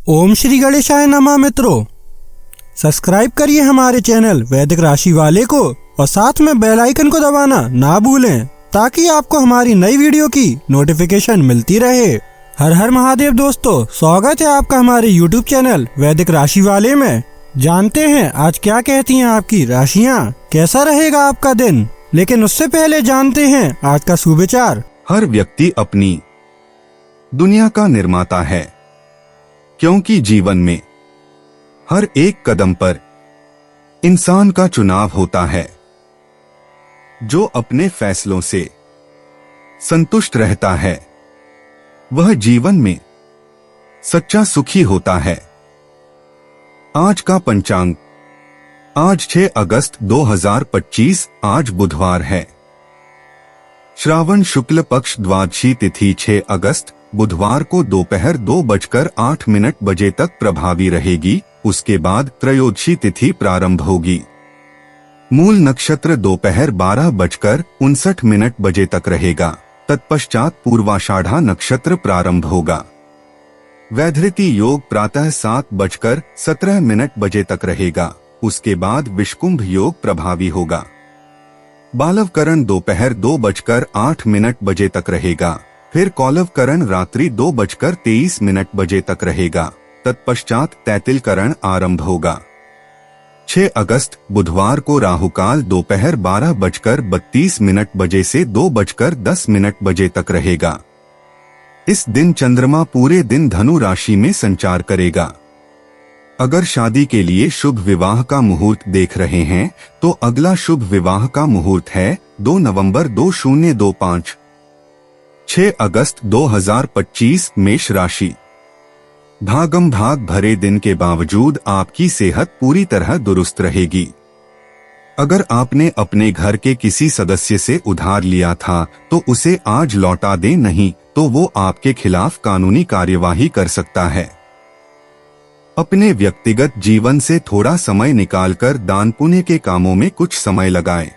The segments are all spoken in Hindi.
ओम श्री गणेशाय नमः। मित्रों, सब्सक्राइब करिए हमारे चैनल वैदिक राशि वाले को और साथ में बेल आइकन को दबाना ना भूलें ताकि आपको हमारी नई वीडियो की नोटिफिकेशन मिलती रहे। हर हर महादेव दोस्तों, स्वागत है आपका हमारे YouTube चैनल वैदिक राशि वाले में। जानते हैं आज क्या कहती हैं आपकी राशियां, कैसा रहेगा आपका दिन। लेकिन उससे पहले जानते हैं आज का सुविचार। हर व्यक्ति अपनी दुनिया का निर्माता है, क्योंकि जीवन में हर एक कदम पर इंसान का चुनाव होता है। जो अपने फैसलों से संतुष्ट रहता है वह जीवन में सच्चा सुखी होता है। आज का पंचांग, आज 6 अगस्त 2025, आज बुधवार है। श्रावण शुक्ल पक्ष द्वादशी तिथि 6 अगस्त बुधवार को दोपहर 2:08 तक प्रभावी रहेगी। उसके बाद त्रयोदशी तिथि प्रारंभ होगी। मूल नक्षत्र दोपहर 12:59 तक रहेगा। तत्पश्चात पूर्वाषाढ़ा नक्षत्र प्रारंभ होगा। वैधृति योग प्रातः 7:17 तक रहेगा। उसके बाद विषकुंभ योग प्रभावी होगा। बालवकरण दोपहर 2:08 तक रहेगा। फिर कौलवकरण रात्रि 2:23 तक रहेगा। तत्पश्चात तैतिलकरण आरंभ होगा। 6 अगस्त बुधवार को राहुकाल दोपहर 12:32 से 2:10 तक रहेगा। इस दिन चंद्रमा पूरे दिन धनु राशि में संचार करेगा। अगर शादी के लिए शुभ विवाह का मुहूर्त देख रहे हैं तो अगला शुभ विवाह का मुहूर्त है 2 नवंबर 2025। 6 अगस्त 2025 मेष राशि। भागम भाग भरे दिन के बावजूद आपकी सेहत पूरी तरह दुरुस्त रहेगी। अगर आपने अपने घर के किसी सदस्य से उधार लिया था तो उसे आज लौटा दें, नहीं तो वो आपके खिलाफ कानूनी कार्यवाही कर सकता है। अपने व्यक्तिगत जीवन से थोड़ा समय निकालकर दान पुण्य के कामों में कुछ समय लगाएं।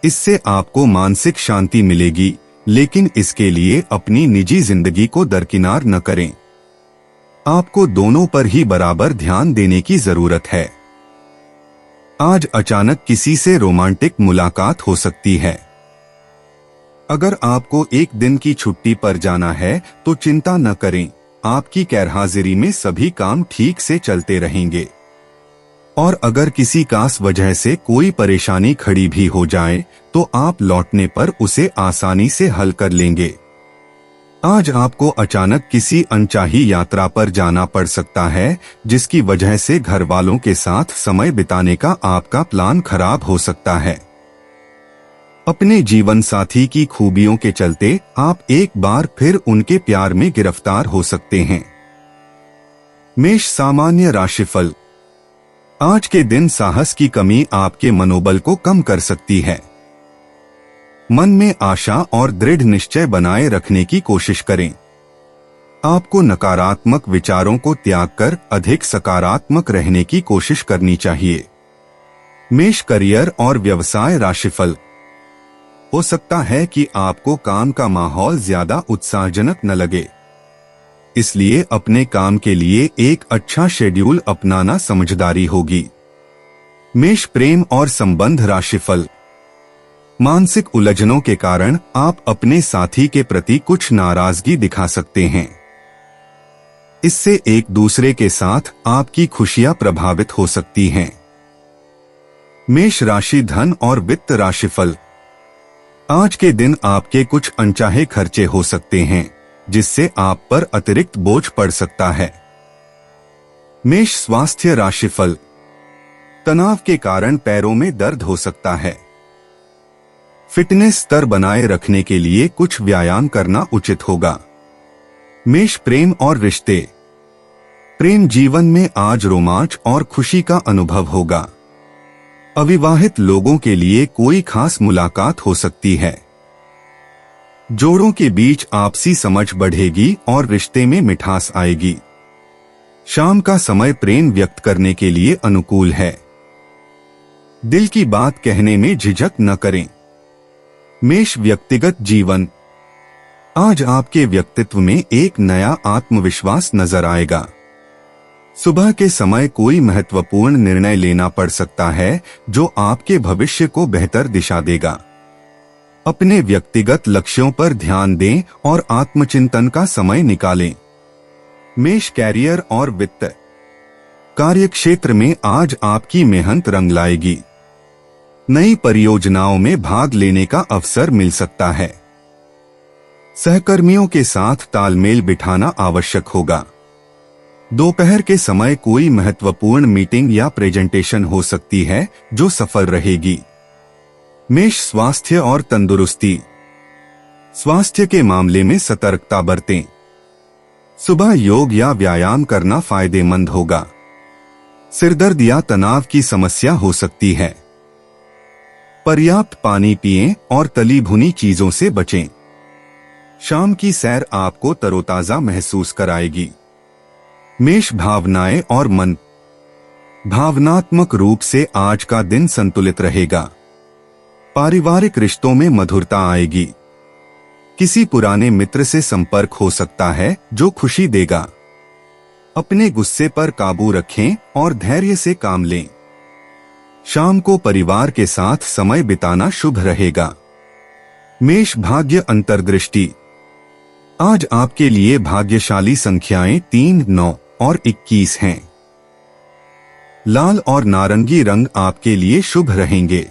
इससे आपको मानसिक शांति मिलेगी, लेकिन इसके लिए अपनी निजी जिंदगी को दरकिनार न करें। आपको दोनों पर ही बराबर ध्यान देने की जरूरत है। आज अचानक किसी से रोमांटिक मुलाकात हो सकती है। अगर आपको एक दिन की छुट्टी पर जाना है तो चिंता न करें, आपकी गैरहाजिरी में सभी काम ठीक से चलते रहेंगे। और अगर किसी खास वजह से कोई परेशानी खड़ी भी हो जाए तो आप लौटने पर उसे आसानी से हल कर लेंगे। आज आपको अचानक किसी अनचाही यात्रा पर जाना पड़ सकता है, जिसकी वजह से घर वालों के साथ समय बिताने का आपका प्लान खराब हो सकता है। अपने जीवन साथी की खूबियों के चलते आप एक बार फिर उनके प्यार में गिरफ्तार हो सकते हैं। मेष सामान्य राशिफल। आज के दिन साहस की कमी आपके मनोबल को कम कर सकती है। मन में आशा और दृढ़ निश्चय बनाए रखने की कोशिश करें। आपको नकारात्मक विचारों को त्याग कर अधिक सकारात्मक रहने की कोशिश करनी चाहिए। मेष करियर और व्यवसाय राशिफल। हो सकता है कि आपको काम का माहौल ज्यादा उत्साहजनक न लगे, इसलिए अपने काम के लिए एक अच्छा शेड्यूल अपनाना समझदारी होगी। मेष प्रेम और संबंध राशिफल। मानसिक उलझनों के कारण आप अपने साथी के प्रति कुछ नाराजगी दिखा सकते हैं। इससे एक दूसरे के साथ आपकी खुशियां प्रभावित हो सकती हैं। मेष राशि धन और वित्त राशिफल। आज के दिन आपके कुछ अनचाहे खर्चे हो सकते हैं, जिससे आप पर अतिरिक्त बोझ पड़ सकता है। मेष स्वास्थ्य राशिफल। तनाव के कारण पैरों में दर्द हो सकता है। फिटनेस स्तर बनाए रखने के लिए कुछ व्यायाम करना उचित होगा। मेष प्रेम और रिश्ते। प्रेम जीवन में आज रोमांच और खुशी का अनुभव होगा। अविवाहित लोगों के लिए कोई खास मुलाकात हो सकती है। जोड़ों के बीच आपसी समझ बढ़ेगी और रिश्ते में मिठास आएगी। शाम का समय प्रेम व्यक्त करने के लिए अनुकूल है। दिल की बात कहने में झिझक न करें। मेष व्यक्तिगत जीवन। आज आपके व्यक्तित्व में एक नया आत्मविश्वास नजर आएगा। सुबह के समय कोई महत्वपूर्ण निर्णय लेना पड़ सकता है जो आपके भविष्य को बेहतर दिशा देगा। अपने व्यक्तिगत लक्ष्यों पर ध्यान दें और आत्मचिंतन का समय निकालें। मेष कैरियर और वित्त। कार्यक्षेत्र में आज आपकी मेहनत रंग लाएगी। नई परियोजनाओं में भाग लेने का अवसर मिल सकता है। सहकर्मियों के साथ तालमेल बिठाना आवश्यक होगा। दोपहर के समय कोई महत्वपूर्ण मीटिंग या प्रेजेंटेशन हो सकती है जो सफल रहेगी। मेष स्वास्थ्य और तंदुरुस्ती। स्वास्थ्य के मामले में सतर्कता बरतें। सुबह योग या व्यायाम करना फायदेमंद होगा। सिरदर्द या तनाव की समस्या हो सकती है। पर्याप्त पानी पिएं और तली भुनी चीजों से बचें। शाम की सैर आपको तरोताजा महसूस कराएगी। मेष भावनाएं और मन। भावनात्मक रूप से आज का दिन संतुलित रहेगा। पारिवारिक रिश्तों में मधुरता आएगी। किसी पुराने मित्र से संपर्क हो सकता है जो खुशी देगा। अपने गुस्से पर काबू रखें और धैर्य से काम लें। शाम को परिवार के साथ समय बिताना शुभ रहेगा। मेष भाग्य अंतर्दृष्टि। आज आपके लिए भाग्यशाली संख्याएं 3, 9 और 21 हैं। लाल और नारंगी रंग आपके लिए शुभ रहेंगे।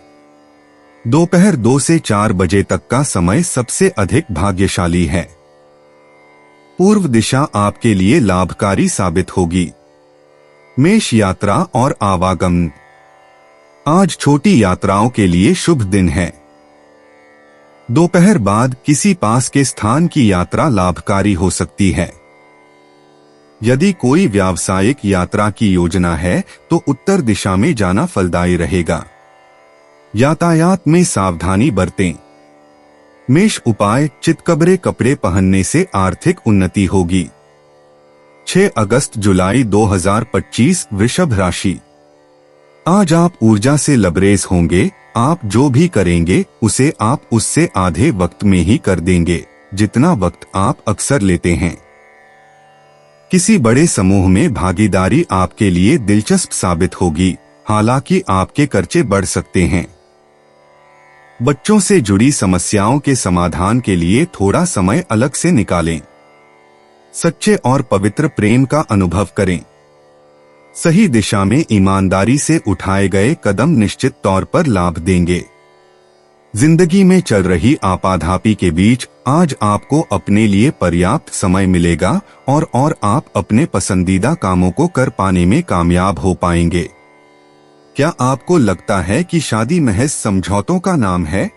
दोपहर 2 से 4 बजे तक का समय सबसे अधिक भाग्यशाली है। पूर्व दिशा आपके लिए लाभकारी साबित होगी। मेष यात्रा और आवागमन। आज छोटी यात्राओं के लिए शुभ दिन है। दोपहर बाद किसी पास के स्थान की यात्रा लाभकारी हो सकती है। यदि कोई व्यावसायिक यात्रा की योजना है तो उत्तर दिशा में जाना फलदायी रहेगा। यातायात में सावधानी बरतें। मेष उपाय। चितकबरे कपड़े पहनने से आर्थिक उन्नति होगी। 6 अगस्त जुलाई 2025 वृषभ राशि। आज आप ऊर्जा से लबरेज होंगे। आप जो भी करेंगे उसे आप उससे आधे वक्त में ही कर देंगे जितना वक्त आप अक्सर लेते हैं। किसी बड़े समूह में भागीदारी आपके लिए दिलचस्प साबित होगी, हालांकि आपके खर्चे बढ़ सकते हैं। बच्चों से जुड़ी समस्याओं के समाधान के लिए थोड़ा समय अलग से निकालें। सच्चे और पवित्र प्रेम का अनुभव करें। सही दिशा में ईमानदारी से उठाए गए कदम निश्चित तौर पर लाभ देंगे। जिंदगी में चल रही आपाधापी के बीच आज आपको अपने लिए पर्याप्त समय मिलेगा और आप अपने पसंदीदा कामों को कर पाने में कामयाब हो पाएंगे। क्या आपको लगता है कि शादी महज समझौतों का नाम है?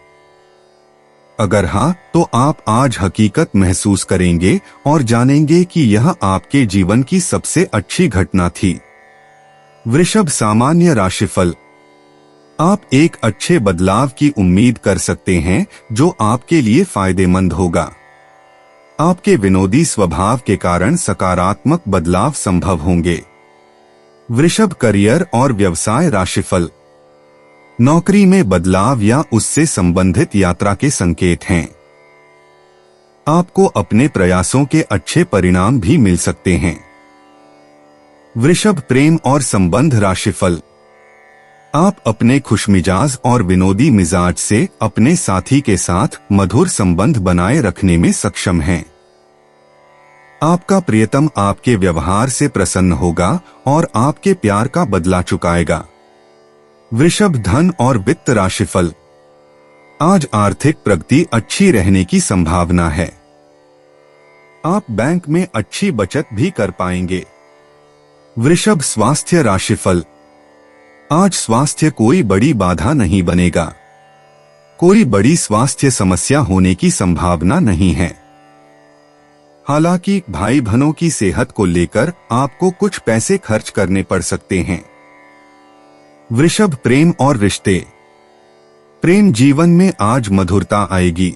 अगर हाँ, तो आप आज हकीकत महसूस करेंगे और जानेंगे कि यह आपके जीवन की सबसे अच्छी घटना थी। वृषभ सामान्य राशिफल। आप एक अच्छे बदलाव की उम्मीद कर सकते हैं जो आपके लिए फायदेमंद होगा। आपके विनोदी स्वभाव के कारण सकारात्मक बदलाव संभव होंगे। वृषभ करियर और व्यवसाय राशिफल। नौकरी में बदलाव या उससे संबंधित यात्रा के संकेत हैं। आपको अपने प्रयासों के अच्छे परिणाम भी मिल सकते हैं। वृषभ प्रेम और संबंध राशिफल। आप अपने खुशमिजाज और विनोदी मिजाज से अपने साथी के साथ मधुर संबंध बनाए रखने में सक्षम हैं। आपका प्रियतम आपके व्यवहार से प्रसन्न होगा और आपके प्यार का बदला चुकाएगा। वृषभ धन और वित्त राशिफल। आज आर्थिक प्रगति अच्छी रहने की संभावना है। आप बैंक में अच्छी बचत भी कर पाएंगे। वृषभ स्वास्थ्य राशिफल। आज स्वास्थ्य कोई बड़ी बाधा नहीं बनेगा। कोई बड़ी स्वास्थ्य समस्या होने की संभावना नहीं है। हालांकि भाई बहनों की सेहत को लेकर आपको कुछ पैसे खर्च करने पड़ सकते हैं। वृषभ प्रेम और रिश्ते। प्रेम जीवन में आज मधुरता आएगी।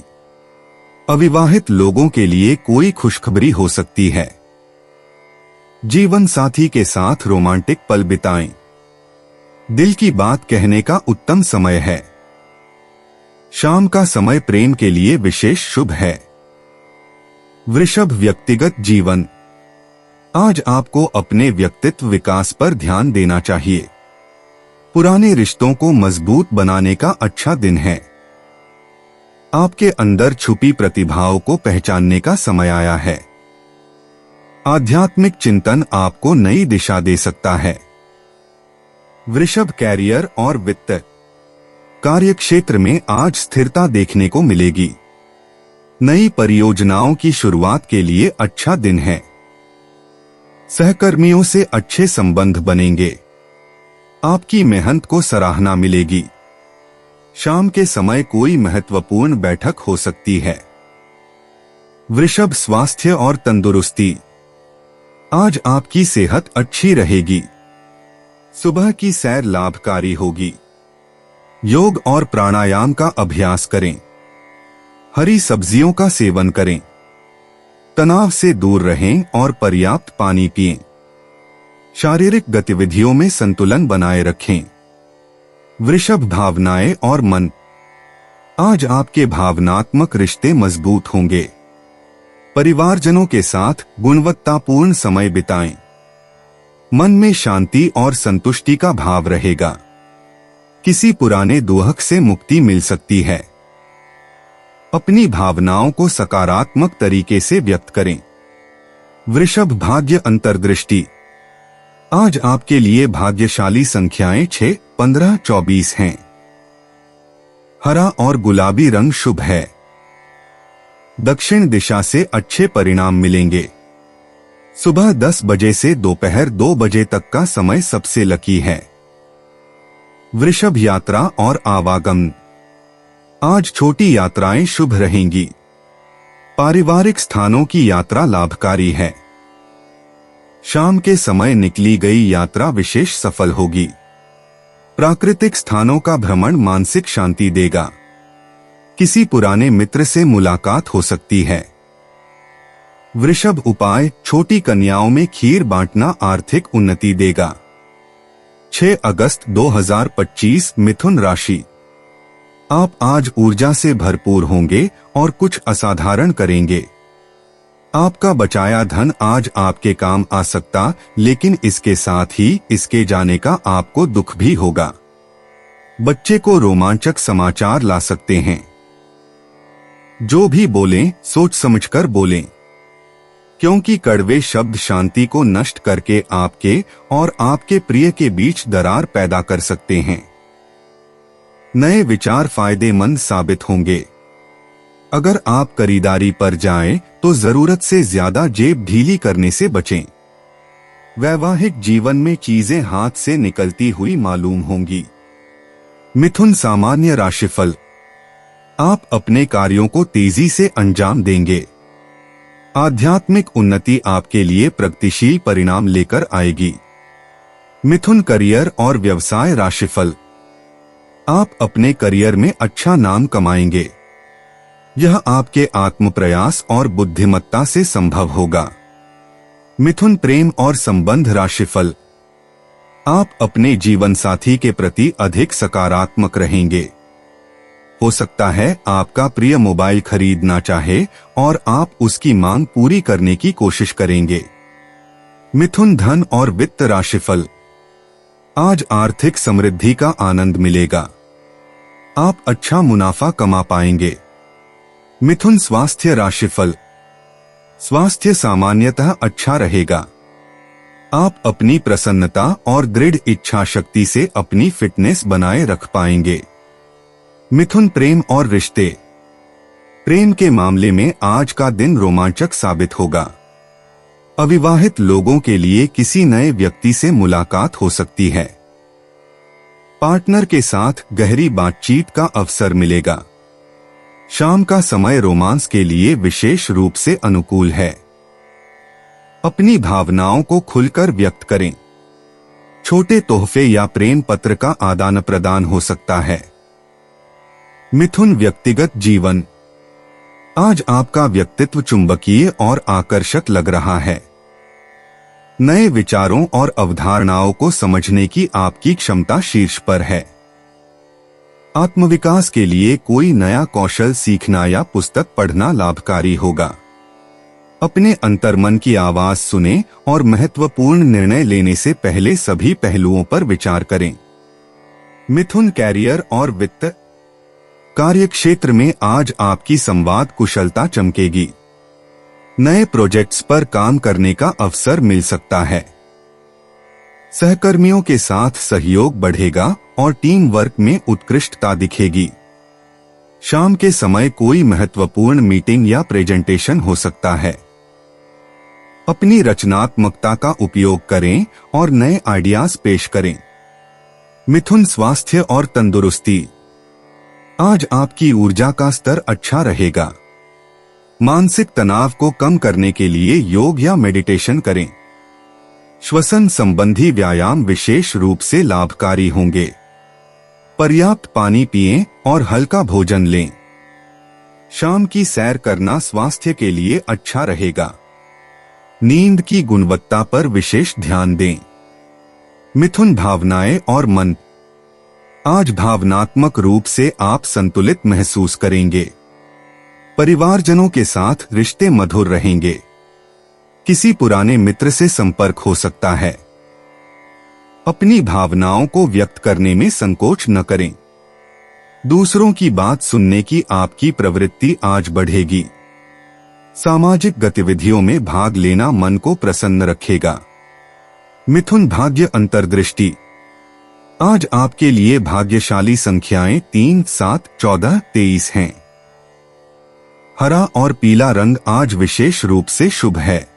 अविवाहित लोगों के लिए कोई खुशखबरी हो सकती है। जीवन साथी के साथ रोमांटिक पल बिताएं। दिल की बात कहने का उत्तम समय है। शाम का समय प्रेम के लिए विशेष शुभ है। वृषभ व्यक्तिगत जीवन। आज आपको अपने व्यक्तित्व विकास पर ध्यान देना चाहिए। पुराने रिश्तों को मजबूत बनाने का अच्छा दिन है। आपके अंदर छुपी प्रतिभाओं को पहचानने का समय आया है। आध्यात्मिक चिंतन आपको नई दिशा दे सकता है। वृषभ, कैरियर और वित्त। कार्यक्षेत्र में आज स्थिरता देखने को मिलेगी। नई परियोजनाओं की शुरुआत के लिए अच्छा दिन है। सहकर्मियों से अच्छे संबंध बनेंगे। आपकी मेहनत को सराहना मिलेगी। शाम के समय कोई महत्वपूर्ण बैठक हो सकती है। वृषभ, स्वास्थ्य और तंदुरुस्ती। आज आपकी सेहत अच्छी रहेगी। सुबह की सैर लाभकारी होगी। योग और प्राणायाम का अभ्यास करें। हरी सब्जियों का सेवन करें। तनाव से दूर रहें और पर्याप्त पानी पिएं। शारीरिक गतिविधियों में संतुलन बनाए रखें। वृषभ, भावनाएं और मन। आज आपके भावनात्मक रिश्ते मजबूत होंगे। परिवारजनों के साथ गुणवत्तापूर्ण समय बिताएं। मन में शांति और संतुष्टि का भाव रहेगा। किसी पुराने दुख से मुक्ति मिल सकती है। अपनी भावनाओं को सकारात्मक तरीके से व्यक्त करें। वृषभ, भाग्य अंतर्दृष्टि। आज आपके लिए भाग्यशाली संख्याएं 6, 15, 24 हैं। हरा और गुलाबी रंग शुभ है। दक्षिण दिशा से अच्छे परिणाम मिलेंगे। सुबह 10 बजे से दोपहर 2 बजे तक का समय सबसे लकी है। वृषभ, यात्रा और आवागमन। आज छोटी यात्राएं शुभ रहेंगी। पारिवारिक स्थानों की यात्रा लाभकारी है। शाम के समय निकली गई यात्रा विशेष सफल होगी। प्राकृतिक स्थानों का भ्रमण मानसिक शांति देगा। किसी पुराने मित्र से मुलाकात हो सकती है। वृषभ, उपाय, छोटी कन्याओं में खीर बांटना आर्थिक उन्नति देगा। 6 अगस्त 2025, मिथुन राशि। आप आज ऊर्जा से भरपूर होंगे और कुछ असाधारण करेंगे। आपका बचाया धन आज आपके काम आ सकता, लेकिन इसके साथ ही इसके जाने का आपको दुख भी होगा। बच्चे को रोमांचक समाचार ला सकते हैं। जो भी बोलें सोच समझकर बोलें, क्योंकि कड़वे शब्द शांति को नष्ट करके आपके और आपके प्रिय के बीच दरार पैदा कर सकते हैं। नए विचार फायदेमंद साबित होंगे। अगर आप खरीदारी पर जाएं, तो जरूरत से ज्यादा जेब ढीली करने से बचें। वैवाहिक जीवन में चीजें हाथ से निकलती हुई मालूम होंगी। मिथुन, सामान्य राशिफल। आप अपने कार्यों को तेजी से अंजाम देंगे। आध्यात्मिक उन्नति आपके लिए प्रगतिशील परिणाम लेकर आएगी। मिथुन, करियर और व्यवसाय राशिफल। आप अपने करियर में अच्छा नाम कमाएंगे। यह आपके आत्म प्रयास और बुद्धिमत्ता से संभव होगा। मिथुन, प्रेम और संबंध राशिफल। आप अपने जीवन साथी के प्रति अधिक सकारात्मक रहेंगे। हो सकता है आपका प्रिय मोबाइल खरीदना चाहे और आप उसकी मांग पूरी करने की कोशिश करेंगे। मिथुन, धन और वित्त राशिफल। आज आर्थिक समृद्धि का आनंद मिलेगा। आप अच्छा मुनाफा कमा पाएंगे। मिथुन, स्वास्थ्य राशिफल। स्वास्थ्य सामान्यतः अच्छा रहेगा। आप अपनी प्रसन्नता और दृढ़ इच्छा शक्ति से अपनी फिटनेस बनाए रख पाएंगे। मिथुन, प्रेम और रिश्ते। प्रेम के मामले में आज का दिन रोमांचक साबित होगा। अविवाहित लोगों के लिए किसी नए व्यक्ति से मुलाकात हो सकती है। पार्टनर के साथ गहरी बातचीत का अवसर मिलेगा। शाम का समय रोमांस के लिए विशेष रूप से अनुकूल है। अपनी भावनाओं को खुलकर व्यक्त करें। छोटे तोहफे या प्रेम पत्र का आदान प्रदान हो सकता है। मिथुन, व्यक्तिगत जीवन। आज आपका व्यक्तित्व चुंबकीय और आकर्षक लग रहा है। नए विचारों और अवधारणाओं को समझने की आपकी क्षमता शीर्ष पर है। आत्मविकास के लिए कोई नया कौशल सीखना या पुस्तक पढ़ना लाभकारी होगा। अपने अंतर्मन की आवाज सुनें और महत्वपूर्ण निर्णय लेने से पहले सभी पहलुओं पर विचार करें। मिथुन, कैरियर और वित्त। कार्यक्षेत्र में आज आपकी संवाद कुशलता चमकेगी। नए प्रोजेक्ट्स पर काम करने का अवसर मिल सकता है। सहकर्मियों के साथ सहयोग बढ़ेगा और टीम वर्क में उत्कृष्टता दिखेगी। शाम के समय कोई महत्वपूर्ण मीटिंग या प्रेजेंटेशन हो सकता है। अपनी रचनात्मकता का उपयोग करें और नए आइडियाज पेश करें। मिथुन, स्वास्थ्य और तंदुरुस्ती। आज आपकी ऊर्जा का स्तर अच्छा रहेगा। मानसिक तनाव को कम करने के लिए योग या मेडिटेशन करें। श्वसन संबंधी व्यायाम विशेष रूप से लाभकारी होंगे। पर्याप्त पानी पिएं और हल्का भोजन लें। शाम की सैर करना स्वास्थ्य के लिए अच्छा रहेगा। नींद की गुणवत्ता पर विशेष ध्यान दें। मिथुन, भावनाएं और मन। आज भावनात्मक रूप से आप संतुलित महसूस करेंगे। परिवारजनों के साथ रिश्ते मधुर रहेंगे। किसी पुराने मित्र से संपर्क हो सकता है। अपनी भावनाओं को व्यक्त करने में संकोच न करें। दूसरों की बात सुनने की आपकी प्रवृत्ति आज बढ़ेगी। सामाजिक गतिविधियों में भाग लेना मन को प्रसन्न रखेगा। मिथुन, भाग्य अंतर्दृष्टि। आज आपके लिए भाग्यशाली संख्याएं 3, 7, 14, 23 हैं। हरा और पीला रंग आज विशेष रूप से शुभ है।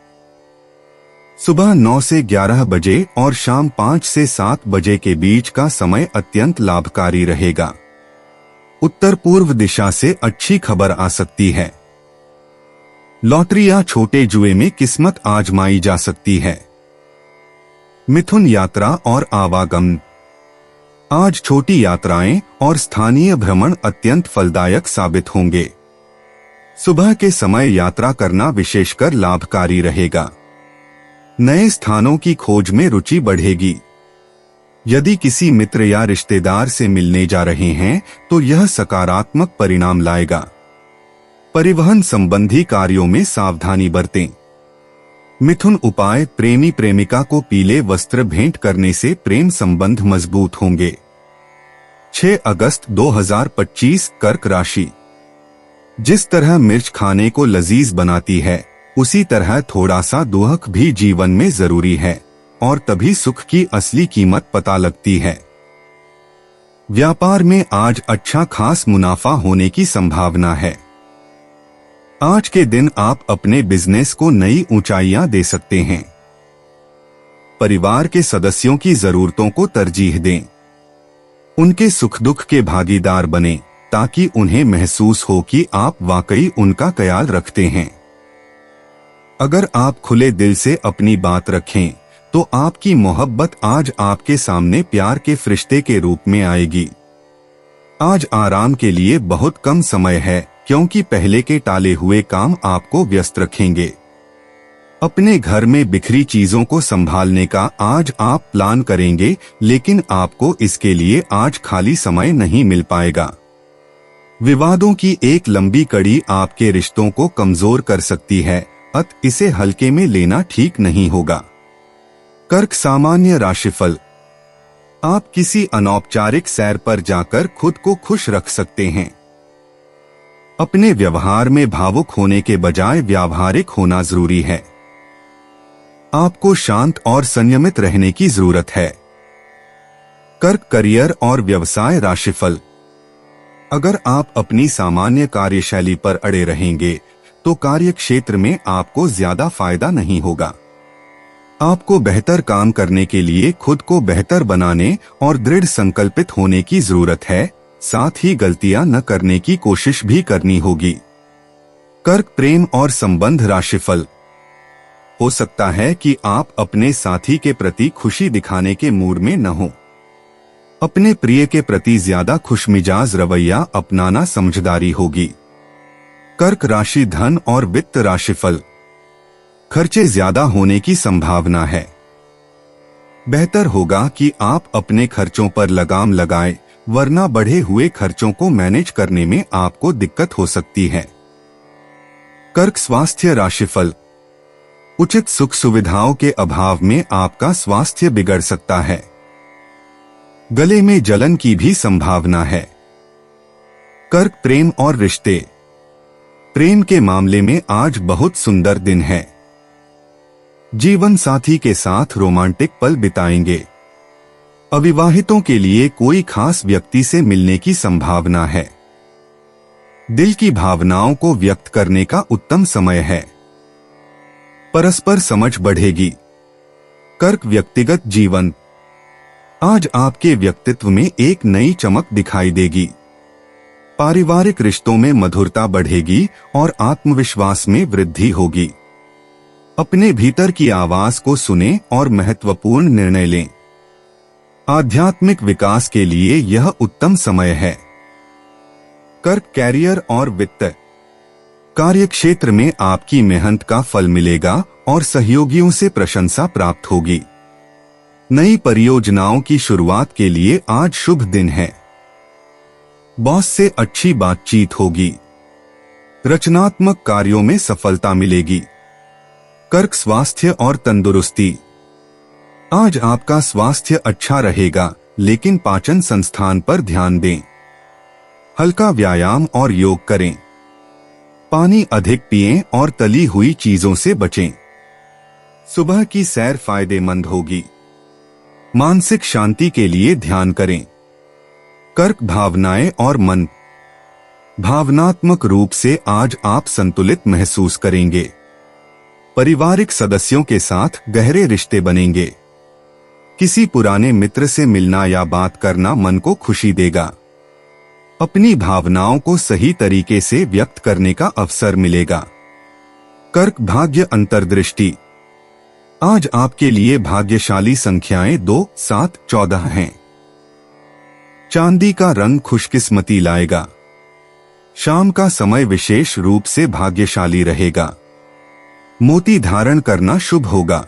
सुबह 9 से 11 बजे और शाम 5 से 7 बजे के बीच का समय अत्यंत लाभकारी रहेगा। उत्तर पूर्व दिशा से अच्छी खबर आ सकती है। लॉटरी या छोटे जुए में किस्मत आजमाई जा सकती है। मिथुन, यात्रा और आवागमन। आज छोटी यात्राएं और स्थानीय भ्रमण अत्यंत फलदायक साबित होंगे। सुबह के समय यात्रा करना विशेषकर लाभकारी रहेगा। नए स्थानों की खोज में रुचि बढ़ेगी। यदि किसी मित्र या रिश्तेदार से मिलने जा रहे हैं तो यह सकारात्मक परिणाम लाएगा। परिवहन संबंधी कार्यों में सावधानी बरतें। मिथुन, उपाय। प्रेमी प्रेमिका को पीले वस्त्र भेंट करने से प्रेम संबंध मजबूत होंगे। 6 अगस्त 2025। कर्क राशि। जिस तरह मिर्च खाने को लजीज बनाती है उसी तरह थोड़ा सा दुहक भी जीवन में जरूरी है और तभी सुख की असली कीमत पता लगती है। व्यापार में आज अच्छा खास मुनाफा होने की संभावना है। आज के दिन आप अपने बिजनेस को नई ऊंचाइयां दे सकते हैं। परिवार के सदस्यों की जरूरतों को तरजीह दें। उनके सुख दुख के भागीदार बनें ताकि उन्हें महसूस हो कि आप वाकई उनका ख्याल रखते हैं। अगर आप खुले दिल से अपनी बात रखें तो आपकी मोहब्बत आज आपके सामने प्यार के फरिश्ते के रूप में आएगी। आज आराम के लिए बहुत कम समय है क्योंकि पहले के टाले हुए काम आपको व्यस्त रखेंगे। अपने घर में बिखरी चीजों को संभालने का आज आप प्लान करेंगे, लेकिन आपको इसके लिए आज खाली समय नहीं मिल पाएगा। विवादों की एक लंबी कड़ी आपके रिश्तों को कमजोर कर सकती है, अतः इसे हल्के में लेना ठीक नहीं होगा। कर्क, सामान्य राशिफल। आप किसी अनौपचारिक सैर पर जाकर खुद को खुश रख सकते हैं। अपने व्यवहार में भावुक होने के बजाय व्यावहारिक होना जरूरी है। आपको शांत और संयमित रहने की जरूरत है। कर्क, करियर और व्यवसाय राशिफल। अगर आप अपनी सामान्य कार्यशैली पर अड़े रहेंगे तो कार्य क्षेत्र में आपको ज्यादा फायदा नहीं होगा। आपको बेहतर काम करने के लिए खुद को बेहतर बनाने और दृढ़ संकल्पित होने की जरूरत है, साथ ही गलतियां न करने की कोशिश भी करनी होगी। कर्क, प्रेम और संबंध राशिफल। हो सकता है कि आप अपने साथी के प्रति खुशी दिखाने के मूड में न हो। अपने प्रिय के प्रति ज्यादा खुशमिजाज रवैया अपनाना समझदारी होगी। कर्क राशि, धन और वित्त राशिफल। खर्चे ज्यादा होने की संभावना है। बेहतर होगा कि आप अपने खर्चों पर लगाम लगाएं, वरना बढ़े हुए खर्चों को मैनेज करने में आपको दिक्कत हो सकती है। कर्क, स्वास्थ्य राशिफल। उचित सुख सुविधाओं के अभाव में आपका स्वास्थ्य बिगड़ सकता है। गले में जलन की भी संभावना है। कर्क, प्रेम और रिश्ते। प्रेम के मामले में आज बहुत सुंदर दिन है। जीवन साथी के साथ रोमांटिक पल बिताएंगे। अविवाहितों के लिए कोई खास व्यक्ति से मिलने की संभावना है। दिल की भावनाओं को व्यक्त करने का उत्तम समय है। परस्पर समझ बढ़ेगी। कर्क, व्यक्तिगत जीवन। आज आपके व्यक्तित्व में एक नई चमक दिखाई देगी। पारिवारिक रिश्तों में मधुरता बढ़ेगी और आत्मविश्वास में वृद्धि होगी। अपने भीतर की आवाज को सुनें और महत्वपूर्ण निर्णय लें। आध्यात्मिक विकास के लिए यह उत्तम समय है। कर्क, कैरियर और वित्त। कार्यक्षेत्र में आपकी मेहनत का फल मिलेगा और सहयोगियों से प्रशंसा प्राप्त होगी। नई परियोजनाओं की शुरुआत के लिए आज शुभ दिन है। बॉस से अच्छी बातचीत होगी। रचनात्मक कार्यों में सफलता मिलेगी। कर्क, स्वास्थ्य और तंदुरुस्ती। आज आपका स्वास्थ्य अच्छा रहेगा, लेकिन पाचन संस्थान पर ध्यान दें। हल्का व्यायाम और योग करें। पानी अधिक पिएं और तली हुई चीजों से बचें। सुबह की सैर फायदेमंद होगी। मानसिक शांति के लिए ध्यान करें। कर्क, भावनाएं और मन। भावनात्मक रूप से आज आप संतुलित महसूस करेंगे। पारिवारिक सदस्यों के साथ गहरे रिश्ते बनेंगे। किसी पुराने मित्र से मिलना या बात करना मन को खुशी देगा। अपनी भावनाओं को सही तरीके से व्यक्त करने का अवसर मिलेगा। कर्क, भाग्य अंतर्दृष्टि। आज आपके लिए भाग्यशाली संख्याएं 2, 7, 14 हैं। चांदी का रंग खुशकिस्मती लाएगा। शाम का समय विशेष रूप से भाग्यशाली रहेगा। मोती धारण करना शुभ होगा।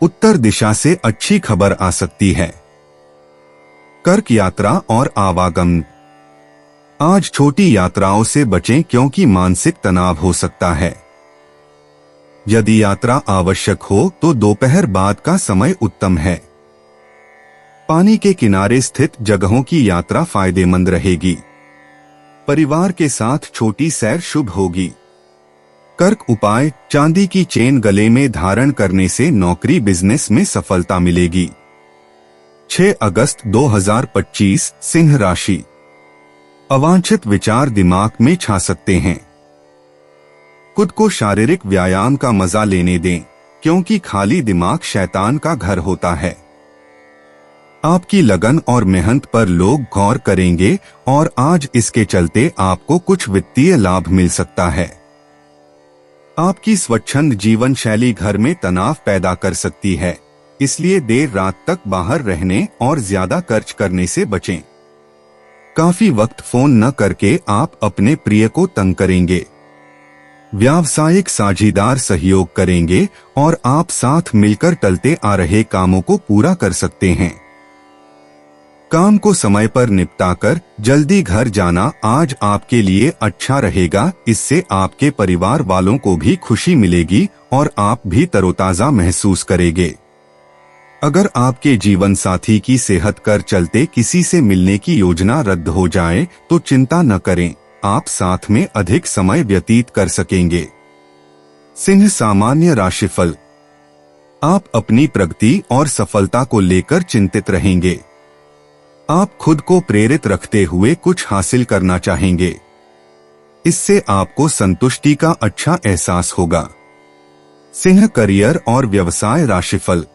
उत्तर दिशा से अच्छी खबर आ सकती है। कर्क, यात्रा और आवागमन। आज छोटी यात्राओं से बचें क्योंकि मानसिक तनाव हो सकता है। यदि यात्रा आवश्यक हो तो दोपहर बाद का समय उत्तम है। पानी के किनारे स्थित जगहों की यात्रा फायदेमंद रहेगी। परिवार के साथ छोटी सैर शुभ होगी। कर्क, उपाय। चांदी की चेन गले में धारण करने से नौकरी बिजनेस में सफलता मिलेगी। 6 अगस्त 2025, सिंह राशि। अवांछित विचार दिमाग में छा सकते हैं। खुद को शारीरिक व्यायाम का मजा लेने दें, क्योंकि खाली दिमाग शैतान का घर होता है। आपकी लगन और मेहनत पर लोग गौर करेंगे और आज इसके चलते आपको कुछ वित्तीय लाभ मिल सकता है। आपकी स्वच्छंद जीवन शैली घर में तनाव पैदा कर सकती है, इसलिए देर रात तक बाहर रहने और ज्यादा खर्च करने से बचें। काफी वक्त फोन न करके आप अपने प्रिय को तंग करेंगे। व्यावसायिक साझीदार सहयोग करेंगे और आप साथ मिलकर टलते आ रहे कामों को पूरा कर सकते हैं। काम को समय पर निपटाकर जल्दी घर जाना आज आपके लिए अच्छा रहेगा। इससे आपके परिवार वालों को भी खुशी मिलेगी और आप भी तरोताजा महसूस करेंगे। अगर आपके जीवन साथी की सेहत कर चलते किसी से मिलने की योजना रद्द हो जाए तो चिंता न करें, आप साथ में अधिक समय व्यतीत कर सकेंगे। सिंह, सामान्य राशिफल। आप अपनी प्रगति और सफलता को लेकर चिंतित रहेंगे। आप खुद को प्रेरित रखते हुए कुछ हासिल करना चाहेंगे। इससे आपको संतुष्टि का अच्छा एहसास होगा। सिंह, करियर और व्यवसाय राशिफल।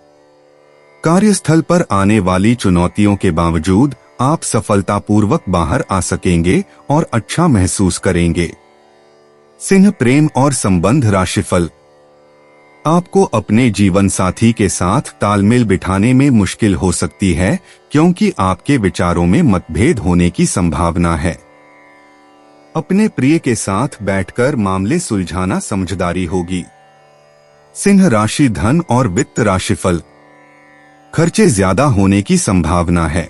कार्यस्थल पर आने वाली चुनौतियों के बावजूद आप सफलतापूर्वक बाहर आ सकेंगे और अच्छा महसूस करेंगे। सिंह, प्रेम और संबंध राशिफल। आपको अपने जीवन साथी के साथ तालमेल बिठाने में मुश्किल हो सकती है, क्योंकि आपके विचारों में मतभेद होने की संभावना है। अपने प्रिय के साथ बैठकर मामले सुलझाना समझदारी होगी। सिंह राशि, धन और वित्त राशिफल। खर्चे ज्यादा होने की संभावना है।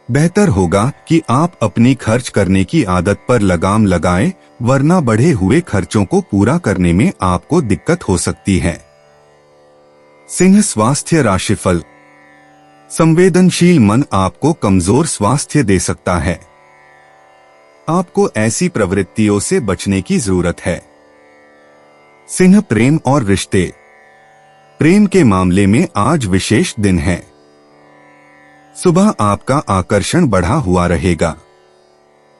बेहतर होगा कि आप अपनी खर्च करने की आदत पर लगाम लगाएं वरना बढ़े हुए खर्चों को पूरा करने में आपको दिक्कत हो सकती है। सिंह स्वास्थ्य राशिफल। संवेदनशील मन आपको कमजोर स्वास्थ्य दे सकता है। आपको ऐसी प्रवृत्तियों से बचने की जरूरत है। सिंह प्रेम और रिश्ते। प्रेम के मामले में आज विशेष दिन है। सुबह आपका आकर्षण बढ़ा हुआ रहेगा।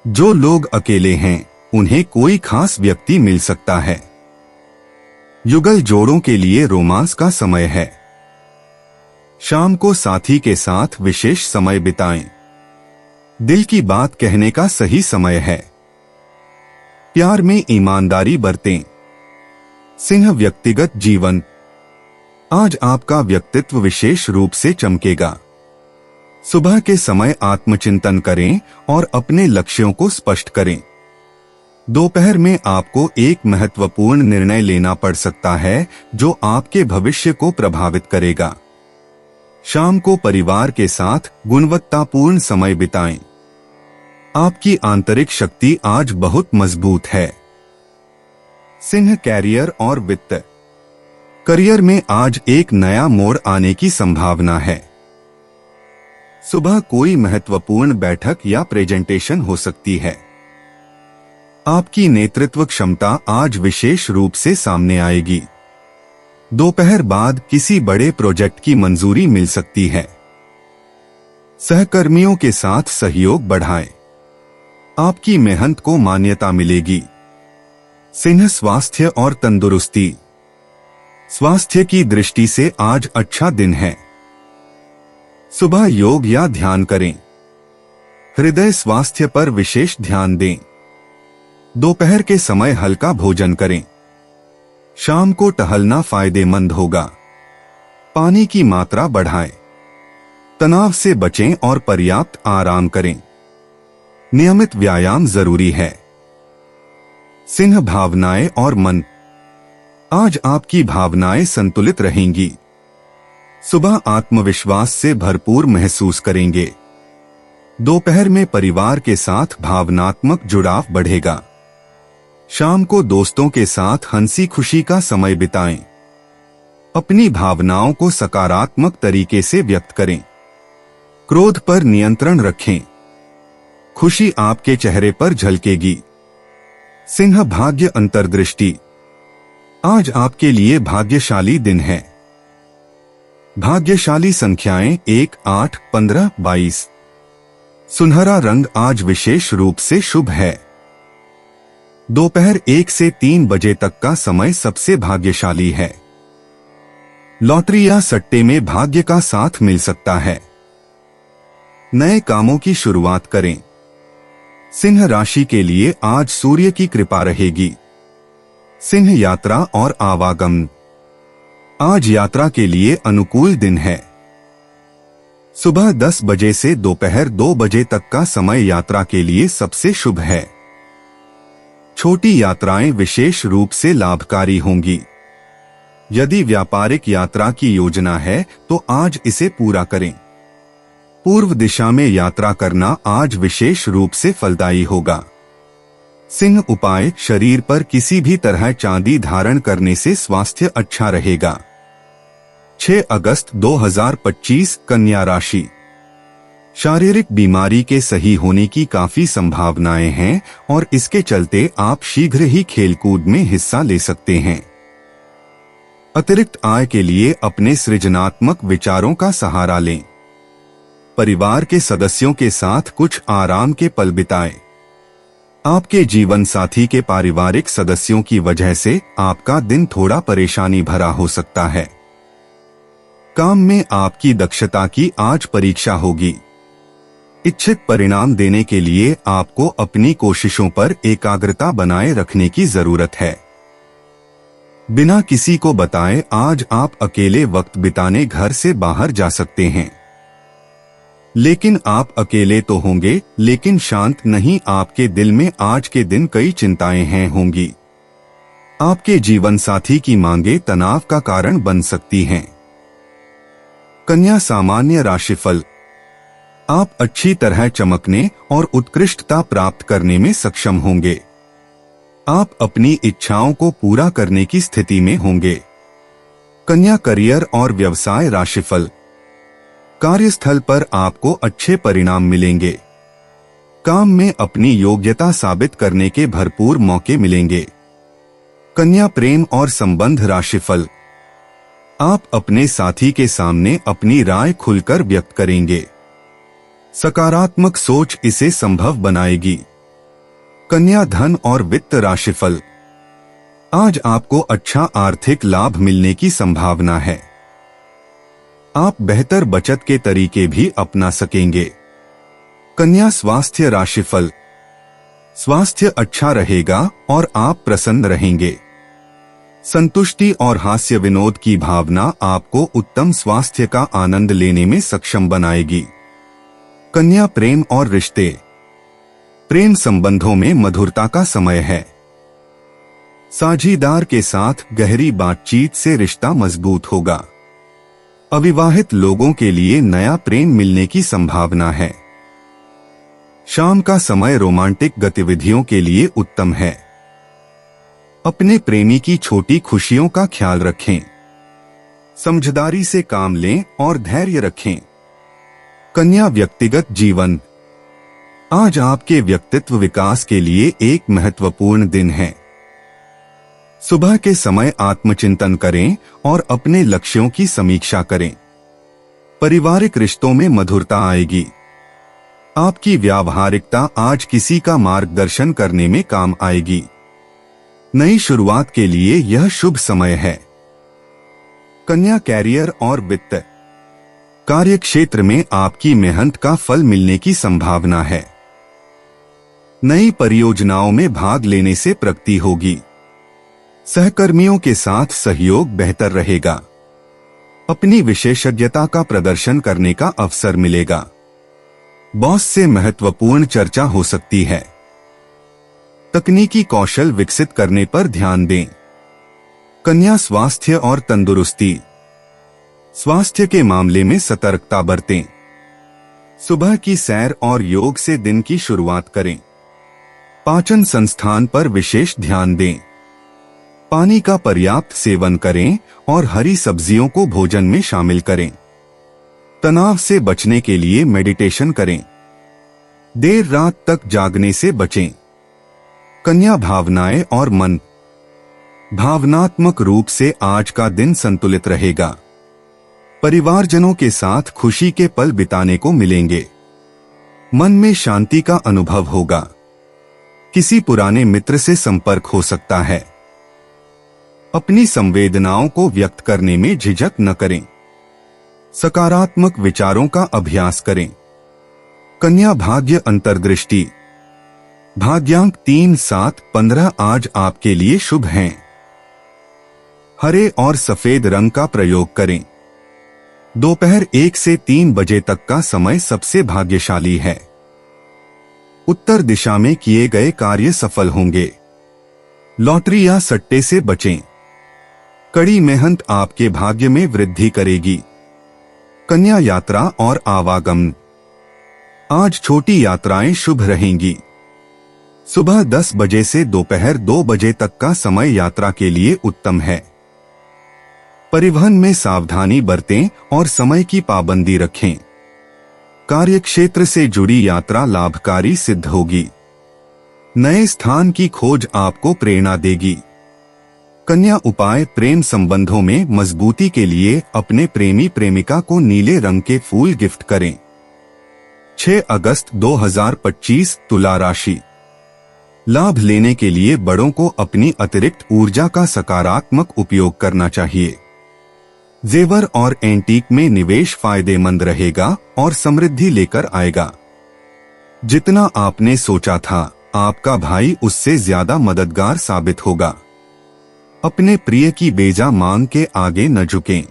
जो लोग अकेले हैं उन्हें कोई खास व्यक्ति मिल सकता है। युगल जोड़ों के लिए रोमांस का समय है। शाम को साथी के साथ विशेष समय बिताएं। दिल की बात कहने का सही समय है। प्यार में ईमानदारी बरतें। सिंह व्यक्तिगत जीवन। आज आपका व्यक्तित्व विशेष रूप से चमकेगा। सुबह के समय आत्मचिंतन करें और अपने लक्ष्यों को स्पष्ट करें। दोपहर में आपको एक महत्वपूर्ण निर्णय लेना पड़ सकता है जो आपके भविष्य को प्रभावित करेगा। शाम को परिवार के साथ गुणवत्तापूर्ण समय बिताएं। आपकी आंतरिक शक्ति आज बहुत मजबूत है। सिंह कैरियर और वित्त। करियर में आज एक नया मोड़ आने की संभावना है। सुबह कोई महत्वपूर्ण बैठक या प्रेजेंटेशन हो सकती है। आपकी नेतृत्व क्षमता आज विशेष रूप से सामने आएगी। दोपहर बाद किसी बड़े प्रोजेक्ट की मंजूरी मिल सकती है। सहकर्मियों के साथ सहयोग बढ़ाएं। आपकी मेहनत को मान्यता मिलेगी। सिंह स्वास्थ्य और तंदुरुस्ती। स्वास्थ्य की दृष्टि से आज अच्छा दिन है। सुबह योग या ध्यान करें। हृदय स्वास्थ्य पर विशेष ध्यान दें। दोपहर के समय हल्का भोजन करें। शाम को टहलना फायदेमंद होगा। पानी की मात्रा बढ़ाएं। तनाव से बचें और पर्याप्त आराम करें। नियमित व्यायाम जरूरी है। सिंह भावनाएं और मन। आज आपकी भावनाएं संतुलित रहेंगी। सुबह आत्मविश्वास से भरपूर महसूस करेंगे। दोपहर में परिवार के साथ भावनात्मक जुड़ाव बढ़ेगा। शाम को दोस्तों के साथ हंसी खुशी का समय बिताएं। अपनी भावनाओं को सकारात्मक तरीके से व्यक्त करें। क्रोध पर नियंत्रण रखें। खुशी आपके चेहरे पर झलकेगी। सिंह भाग्य अंतर्दृष्टि। आज आपके लिए भाग्यशाली दिन है। भाग्यशाली संख्याएं 1, 8, 15, 22। सुनहरा रंग आज विशेष रूप से शुभ है। दोपहर 1 से 3 बजे तक का समय सबसे भाग्यशाली है। लॉटरी या सट्टे में भाग्य का साथ मिल सकता है। नए कामों की शुरुआत करें। सिंह राशि के लिए आज सूर्य की कृपा रहेगी। सिंह यात्रा और आवागमन। आज यात्रा के लिए अनुकूल दिन है। सुबह 10 बजे से दोपहर 2 बजे तक का समय यात्रा के लिए सबसे शुभ है। छोटी यात्राएं विशेष रूप से लाभकारी होंगी। यदि व्यापारिक यात्रा की योजना है तो आज इसे पूरा करें। पूर्व दिशा में यात्रा करना आज विशेष रूप से फलदायी होगा। सिंह उपाय। शरीर पर किसी भी तरह चांदी धारण करने से स्वास्थ्य अच्छा रहेगा। 6 अगस्त 2025 कन्या राशि। शारीरिक बीमारी के सही होने की काफी संभावनाएं हैं और इसके चलते आप शीघ्र ही खेलकूद में हिस्सा ले सकते हैं। अतिरिक्त आय के लिए अपने सृजनात्मक विचारों का सहारा लें। परिवार के सदस्यों के साथ कुछ आराम के पल बिताएं। आपके जीवन साथी के पारिवारिक सदस्यों की वजह से आपका दिन थोड़ा परेशानी भरा हो सकता है। काम में आपकी दक्षता की आज परीक्षा होगी। इच्छित परिणाम देने के लिए आपको अपनी कोशिशों पर एकाग्रता बनाए रखने की जरूरत है। बिना किसी को बताए आज आप अकेले वक्त बिताने घर से बाहर जा सकते हैं। लेकिन आप अकेले तो होंगे लेकिन शांत नहीं। आपके दिल में आज के दिन कई चिंताएं हैं होंगी। आपके जीवन साथी की मांगे तनाव का कारण बन सकती हैं। कन्या सामान्य राशिफल। आप अच्छी तरह चमकने और उत्कृष्टता प्राप्त करने में सक्षम होंगे। आप अपनी इच्छाओं को पूरा करने की स्थिति में होंगे। कन्या करियर और व्यवसाय राशिफल। कार्यस्थल पर आपको अच्छे परिणाम मिलेंगे। काम में अपनी योग्यता साबित करने के भरपूर मौके मिलेंगे। कन्या प्रेम और संबंध राशिफल। आप अपने साथी के सामने अपनी राय खुलकर व्यक्त करेंगे। सकारात्मक सोच इसे संभव बनाएगी। कन्या धन और वित्त राशिफल। आज आपको अच्छा आर्थिक लाभ मिलने की संभावना है। आप बेहतर बचत के तरीके भी अपना सकेंगे। कन्या स्वास्थ्य राशिफल। स्वास्थ्य अच्छा रहेगा और आप प्रसन्न रहेंगे। संतुष्टि और हास्य विनोद की भावना आपको उत्तम स्वास्थ्य का आनंद लेने में सक्षम बनाएगी। कन्या प्रेम और रिश्ते। प्रेम संबंधों में मधुरता का समय है। साझीदार के साथ गहरी बातचीत से रिश्ता मजबूत होगा। अविवाहित लोगों के लिए नया प्रेम मिलने की संभावना है। शाम का समय रोमांटिक गतिविधियों के लिए उत्तम है। अपने प्रेमी की छोटी खुशियों का ख्याल रखें। समझदारी से काम लें और धैर्य रखें। कन्या व्यक्तिगत जीवन। आज आपके व्यक्तित्व विकास के लिए एक महत्वपूर्ण दिन है। सुबह के समय आत्मचिंतन करें और अपने लक्ष्यों की समीक्षा करें। पारिवारिक रिश्तों में मधुरता आएगी। आपकी व्यावहारिकता आज किसी का मार्गदर्शन करने में काम आएगी। नई शुरुआत के लिए यह शुभ समय है। कन्या कैरियर और वित्त। कार्य क्षेत्र में आपकी मेहनत का फल मिलने की संभावना है। नई परियोजनाओं में भाग लेने से प्रगति होगी। सहकर्मियों के साथ सहयोग बेहतर रहेगा। अपनी विशेषज्ञता का प्रदर्शन करने का अवसर मिलेगा। बॉस से महत्वपूर्ण चर्चा हो सकती है। तकनीकी कौशल विकसित करने पर ध्यान दें। कन्या स्वास्थ्य और तंदुरुस्ती। स्वास्थ्य के मामले में सतर्कता बरतें। सुबह की सैर और योग से दिन की शुरुआत करें। पाचन संस्थान पर विशेष ध्यान दें। पानी का पर्याप्त सेवन करें और हरी सब्जियों को भोजन में शामिल करें। तनाव से बचने के लिए मेडिटेशन करें। देर रात तक जागने से बचें। कन्या भावनाएं और मन। भावनात्मक रूप से आज का दिन संतुलित रहेगा। परिवारजनों के साथ खुशी के पल बिताने को मिलेंगे। मन में शांति का अनुभव होगा। किसी पुराने मित्र से संपर्क हो सकता है। अपनी संवेदनाओं को व्यक्त करने में झिझक न करें। सकारात्मक विचारों का अभ्यास करें। कन्या भाग्य अंतर्दृष्टि। भाग्यांक 3, 7, 15 आज आपके लिए शुभ हैं। हरे और सफेद रंग का प्रयोग करें। दोपहर 1 से 3 बजे तक का समय सबसे भाग्यशाली है। उत्तर दिशा में किए गए कार्य सफल होंगे। लॉटरी या सट्टे से बचें। कड़ी मेहनत आपके भाग्य में वृद्धि करेगी। कन्या यात्रा और आवागमन। आज छोटी यात्राएं शुभ रहेंगी। सुबह 10 बजे से दोपहर 2 बजे तक का समय यात्रा के लिए उत्तम है। परिवहन में सावधानी बरतें और समय की पाबंदी रखें। कार्यक्षेत्र से जुड़ी यात्रा लाभकारी सिद्ध होगी। नए स्थान की खोज आपको प्रेरणा देगी। कन्या उपाय। प्रेम संबंधों में मजबूती के लिए अपने प्रेमी प्रेमिका को नीले रंग के फूल गिफ्ट करें। 6 अगस्त 2025 तुला राशि। लाभ लेने के लिए बड़ों को अपनी अतिरिक्त ऊर्जा का सकारात्मक उपयोग करना चाहिए। जेवर और एंटीक में निवेश फायदेमंद रहेगा और समृद्धि लेकर आएगा। जितना आपने सोचा था, आपका भाई उससे ज्यादा मददगार साबित होगा। अपने प्रिय की बेजा मांग के आगे न झुकें।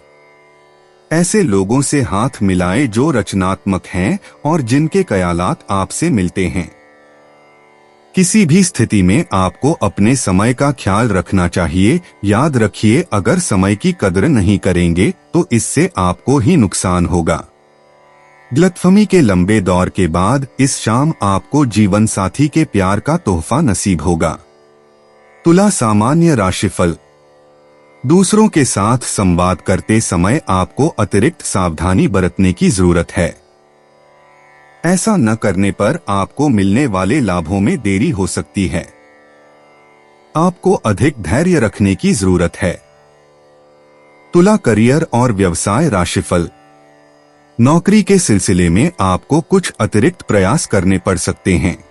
ऐसे लोगों से हाथ मिलाएं जो रचनात्मक हैं और जिनके ख्यालात आपसे मिलते हैं। किसी भी स्थिति में आपको अपने समय का ख्याल रखना चाहिए। याद रखिए, अगर समय की कदर नहीं करेंगे तो इससे आपको ही नुकसान होगा। गलतफहमी के लंबे दौर के बाद इस शाम आपको जीवन साथी के प्यार का तोहफा नसीब होगा। तुला सामान्य राशिफल। दूसरों के साथ संवाद करते समय आपको अतिरिक्त सावधानी बरतने की जरूरत है। ऐसा न करने पर आपको मिलने वाले लाभों में देरी हो सकती है। आपको अधिक धैर्य रखने की जरूरत है। तुला करियर और व्यवसाय राशिफल। नौकरी के सिलसिले में आपको कुछ अतिरिक्त प्रयास करने पड़ सकते हैं।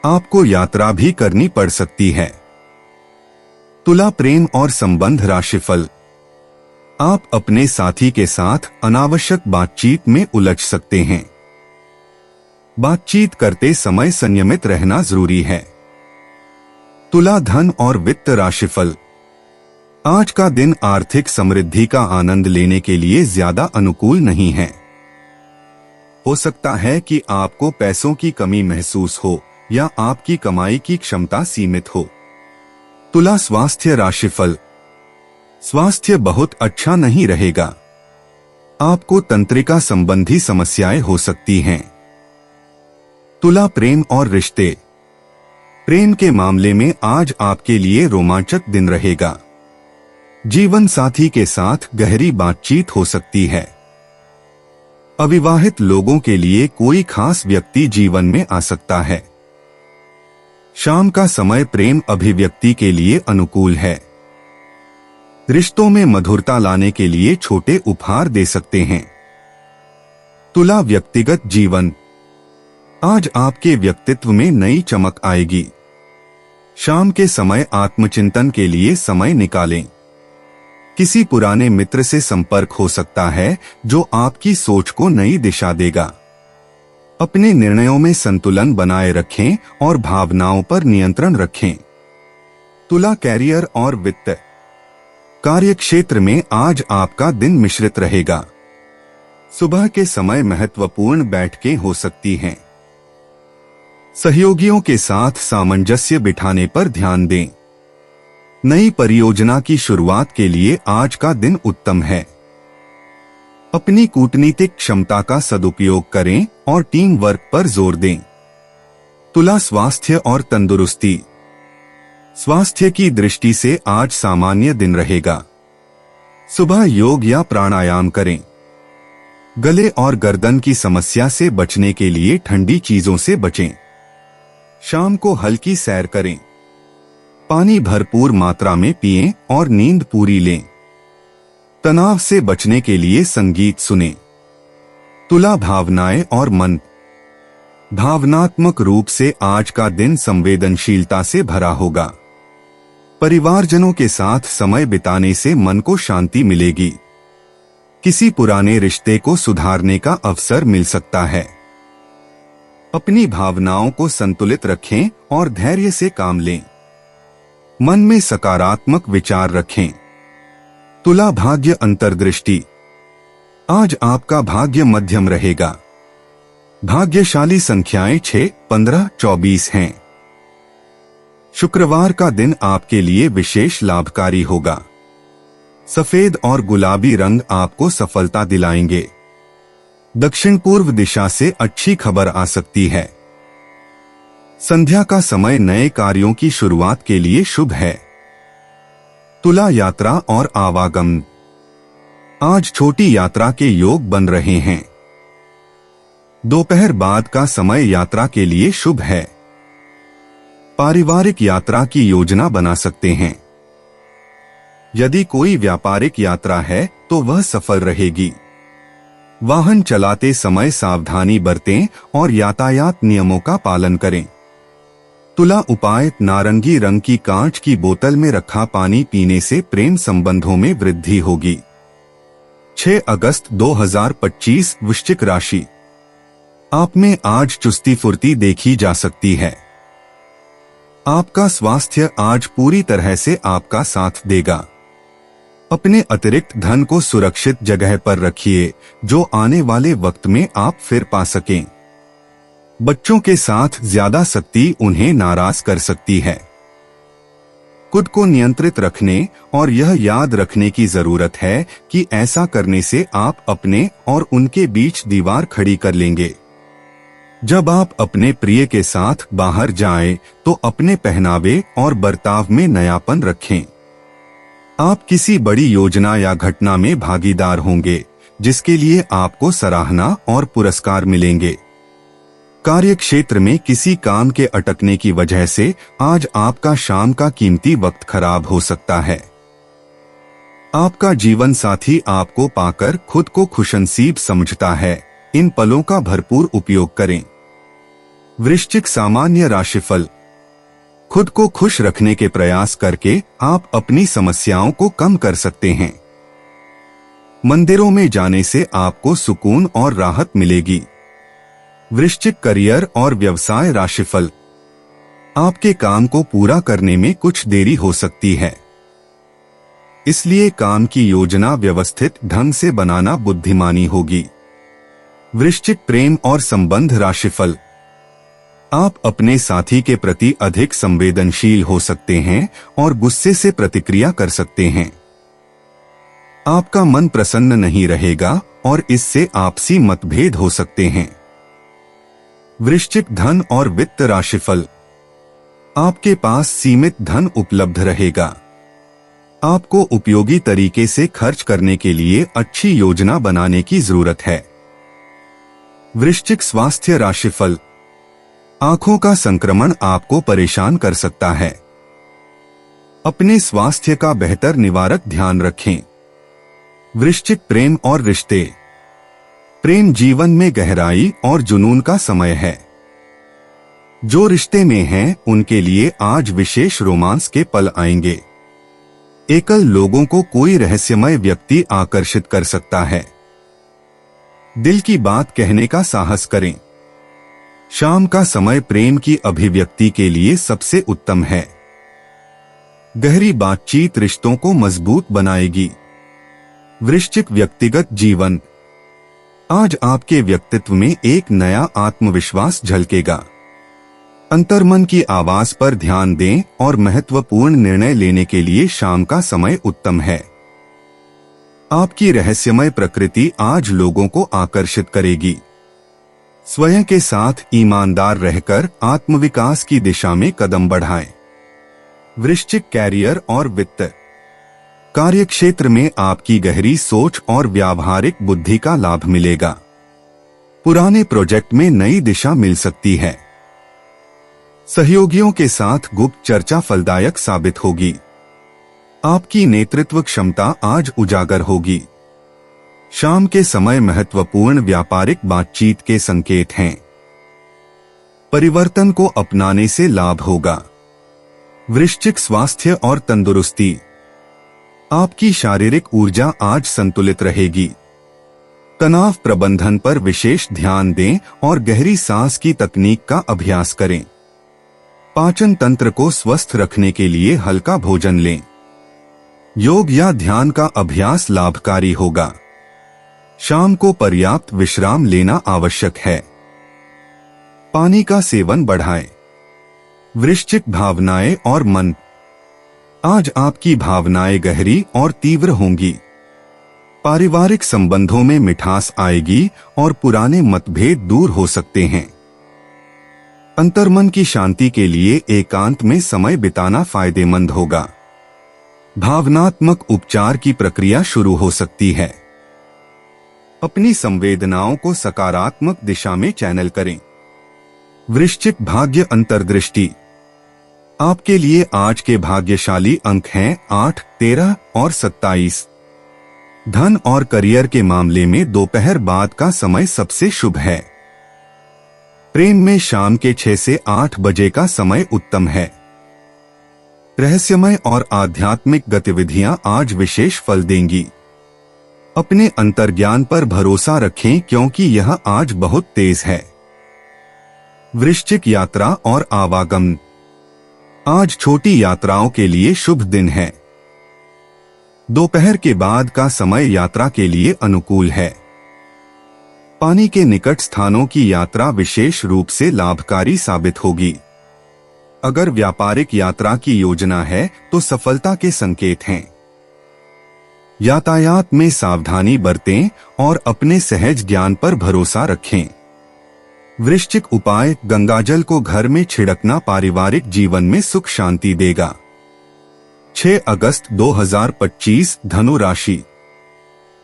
आपको यात्रा भी करनी पड़ सकती है। तुला प्रेम और संबंध राशिफल। आप अपने साथी के साथ अनावश्यक बातचीत में उलझ सकते हैं। बातचीत करते समय संयमित रहना जरूरी है। तुला धन और वित्त राशिफल। आज का दिन आर्थिक समृद्धि का आनंद लेने के लिए ज्यादा अनुकूल नहीं है। हो सकता है कि आपको पैसों की कमी महसूस हो या आपकी कमाई की क्षमता सीमित हो। तुला स्वास्थ्य राशिफल। स्वास्थ्य बहुत अच्छा नहीं रहेगा। आपको तंत्रिका संबंधी समस्याएं हो सकती हैं। तुला प्रेम और रिश्ते। प्रेम के मामले में आज आपके लिए रोमांचक दिन रहेगा। जीवन साथी के साथ गहरी बातचीत हो सकती है। अविवाहित लोगों के लिए कोई खास व्यक्ति जीवन में आ सकता है। शाम का समय प्रेम अभिव्यक्ति के लिए अनुकूल है। रिश्तों में मधुरता लाने के लिए छोटे उपहार दे सकते हैं। तुला व्यक्तिगत जीवन। आज आपके व्यक्तित्व में नई चमक आएगी। शाम के समय आत्मचिंतन के लिए समय निकालें। किसी पुराने मित्र से संपर्क हो सकता है जो आपकी सोच को नई दिशा देगा। अपने निर्णयों में संतुलन बनाए रखें और भावनाओं पर नियंत्रण रखें। तुला कैरियर और वित्त। कार्यक्षेत्र में आज आपका दिन मिश्रित रहेगा। सुबह के समय महत्वपूर्ण बैठकें हो सकती हैं। सहयोगियों के साथ सामंजस्य बिठाने पर ध्यान दें। नई परियोजना की शुरुआत के लिए आज का दिन उत्तम है। अपनी कूटनीतिक क्षमता का सदुपयोग करें और टीम वर्क पर जोर दें। तुला स्वास्थ्य और तंदुरुस्ती। स्वास्थ्य की दृष्टि से आज सामान्य दिन रहेगा। सुबह योग या प्राणायाम करें। गले और गर्दन की समस्या से बचने के लिए ठंडी चीजों से बचें। शाम को हल्की सैर करें। पानी भरपूर मात्रा में पिएं और नींद पूरी लें। तनाव से बचने के लिए संगीत सुनें। तुला भावनाएं और मन। भावनात्मक रूप से आज का दिन संवेदनशीलता से भरा होगा। परिवारजनों के साथ समय बिताने से मन को शांति मिलेगी। किसी पुराने रिश्ते को सुधारने का अवसर मिल सकता है। अपनी भावनाओं को संतुलित रखें और धैर्य से काम लें। मन में सकारात्मक विचार रखें। तुला भाग्य अंतर्दृष्टि। आज आपका भाग्य मध्यम रहेगा। भाग्यशाली संख्याएं 6, 15, 24 हैं। शुक्रवार का दिन आपके लिए विशेष लाभकारी होगा। सफेद और गुलाबी रंग आपको सफलता दिलाएंगे। दक्षिण पूर्व दिशा से अच्छी खबर आ सकती है। संध्या का समय नए कार्यों की शुरुआत के लिए शुभ है। तुला यात्रा और आवागमन। आज छोटी यात्रा के योग बन रहे हैं। दोपहर बाद का समय यात्रा के लिए शुभ है। पारिवारिक यात्रा की योजना बना सकते हैं। यदि कोई व्यापारिक यात्रा है तो वह सफल रहेगी। वाहन चलाते समय सावधानी बरतें और यातायात नियमों का पालन करें। तुला उपाय। नारंगी रंग की कांच की बोतल में रखा पानी पीने से प्रेम संबंधों में वृद्धि होगी। 6 अगस्त 2025 वृश्चिक राशि। आप में आज चुस्ती फुर्ती देखी जा सकती है। आपका स्वास्थ्य आज पूरी तरह से आपका साथ देगा। अपने अतिरिक्त धन को सुरक्षित जगह पर रखिए जो आने वाले वक्त में आप फिर पा सकें। बच्चों के साथ ज्यादा सख्ती उन्हें नाराज कर सकती है। खुद को नियंत्रित रखने और यह याद रखने की जरूरत है कि ऐसा करने से आप अपने और उनके बीच दीवार खड़ी कर लेंगे। जब आप अपने प्रिय के साथ बाहर जाएं, तो अपने पहनावे और बर्ताव में नयापन रखें। आप किसी बड़ी योजना या घटना में भागीदार होंगे, जिसके लिए आपको सराहना और पुरस्कार मिलेंगे। कार्यक्षेत्र में किसी काम के अटकने की वजह से आज आपका शाम का कीमती वक्त खराब हो सकता है। आपका जीवन साथी आपको पाकर खुद को खुशनसीब समझता है। इन पलों का भरपूर उपयोग करें। वृश्चिक सामान्य राशिफल। खुद को खुश रखने के प्रयास करके आप अपनी समस्याओं को कम कर सकते हैं। मंदिरों में जाने से आपको सुकून और राहत मिलेगी। वृश्चिक करियर और व्यवसाय राशिफल। आपके काम को पूरा करने में कुछ देरी हो सकती है, इसलिए काम की योजना व्यवस्थित ढंग से बनाना बुद्धिमानी होगी। वृश्चिक प्रेम और संबंध राशिफल। आप अपने साथी के प्रति अधिक संवेदनशील हो सकते हैं और गुस्से से प्रतिक्रिया कर सकते हैं। आपका मन प्रसन्न नहीं रहेगा और इससे आपसी मतभेद हो सकते हैं। वृश्चिक धन और वित्त राशिफल। आपके पास सीमित धन उपलब्ध रहेगा। आपको उपयोगी तरीके से खर्च करने के लिए अच्छी योजना बनाने की जरूरत है। वृश्चिक स्वास्थ्य राशिफल। आंखों का संक्रमण आपको परेशान कर सकता है। अपने स्वास्थ्य का बेहतर निवारक ध्यान रखें। वृश्चिक प्रेम और रिश्ते। प्रेम जीवन में गहराई और जुनून का समय है। जो रिश्ते में हैं, उनके लिए आज विशेष रोमांस के पल आएंगे। एकल लोगों को कोई रहस्यमय व्यक्ति आकर्षित कर सकता है। दिल की बात कहने का साहस करें। शाम का समय प्रेम की अभिव्यक्ति के लिए सबसे उत्तम है। गहरी बातचीत रिश्तों को मजबूत बनाएगी। वृश्चिक व्यक्तिगत जीवन। आज आपके व्यक्तित्व में एक नया आत्मविश्वास झलकेगा। अंतर्मन की आवाज पर ध्यान दें और महत्वपूर्ण निर्णय लेने के लिए शाम का समय उत्तम है। आपकी रहस्यमय प्रकृति आज लोगों को आकर्षित करेगी। स्वयं के साथ ईमानदार रहकर आत्मविकास की दिशा में कदम बढ़ाएं। वृश्चिक कैरियर और वित्त। कार्यक्षेत्र में आपकी गहरी सोच और व्यावहारिक बुद्धि का लाभ मिलेगा। पुराने प्रोजेक्ट में नई दिशा मिल सकती है। सहयोगियों के साथ गुप्त चर्चा फलदायक साबित होगी। आपकी नेतृत्व क्षमता आज उजागर होगी। शाम के समय महत्वपूर्ण व्यापारिक बातचीत के संकेत हैं। परिवर्तन को अपनाने से लाभ होगा। वृश्चिक स्वास्थ्य और तंदुरुस्ती। आपकी शारीरिक ऊर्जा आज संतुलित रहेगी। तनाव प्रबंधन पर विशेष ध्यान दें और गहरी सांस की तकनीक का अभ्यास करें। पाचन तंत्र को स्वस्थ रखने के लिए हल्का भोजन लें। योग या ध्यान का अभ्यास लाभकारी होगा। शाम को पर्याप्त विश्राम लेना आवश्यक है। पानी का सेवन बढ़ाएं। वृश्चिक भावनाएं और मन। आज आपकी भावनाएं गहरी और तीव्र होंगी। पारिवारिक संबंधों में मिठास आएगी और पुराने मतभेद दूर हो सकते हैं। अंतर्मन की शांति के लिए एकांत में समय बिताना फायदेमंद होगा। भावनात्मक उपचार की प्रक्रिया शुरू हो सकती है। अपनी संवेदनाओं को सकारात्मक दिशा में चैनल करें। वृश्चिक भाग्य अंतर्दृष्टि। आपके लिए आज के भाग्यशाली अंक हैं 8, 13 और 27। धन और करियर के मामले में दोपहर बाद का समय सबसे शुभ है। प्रेम में शाम के 6 से 8 बजे का समय उत्तम है। रहस्यमय और आध्यात्मिक गतिविधियां आज विशेष फल देंगी। अपने अंतर्ज्ञान पर भरोसा रखें क्योंकि यह आज बहुत तेज है। वृश्चिक यात्रा और आवागमन। आज छोटी यात्राओं के लिए शुभ दिन है। दोपहर के बाद का समय यात्रा के लिए अनुकूल है। पानी के निकट स्थानों की यात्रा विशेष रूप से लाभकारी साबित होगी। अगर व्यापारिक यात्रा की योजना है तो सफलता के संकेत हैं। यातायात में सावधानी बरतें और अपने सहज ज्ञान पर भरोसा रखें। वृश्चिक उपाय, गंगाजल को घर में छिड़कना पारिवारिक जीवन में सुख शांति देगा। 6 अगस्त 2025 धनु राशि।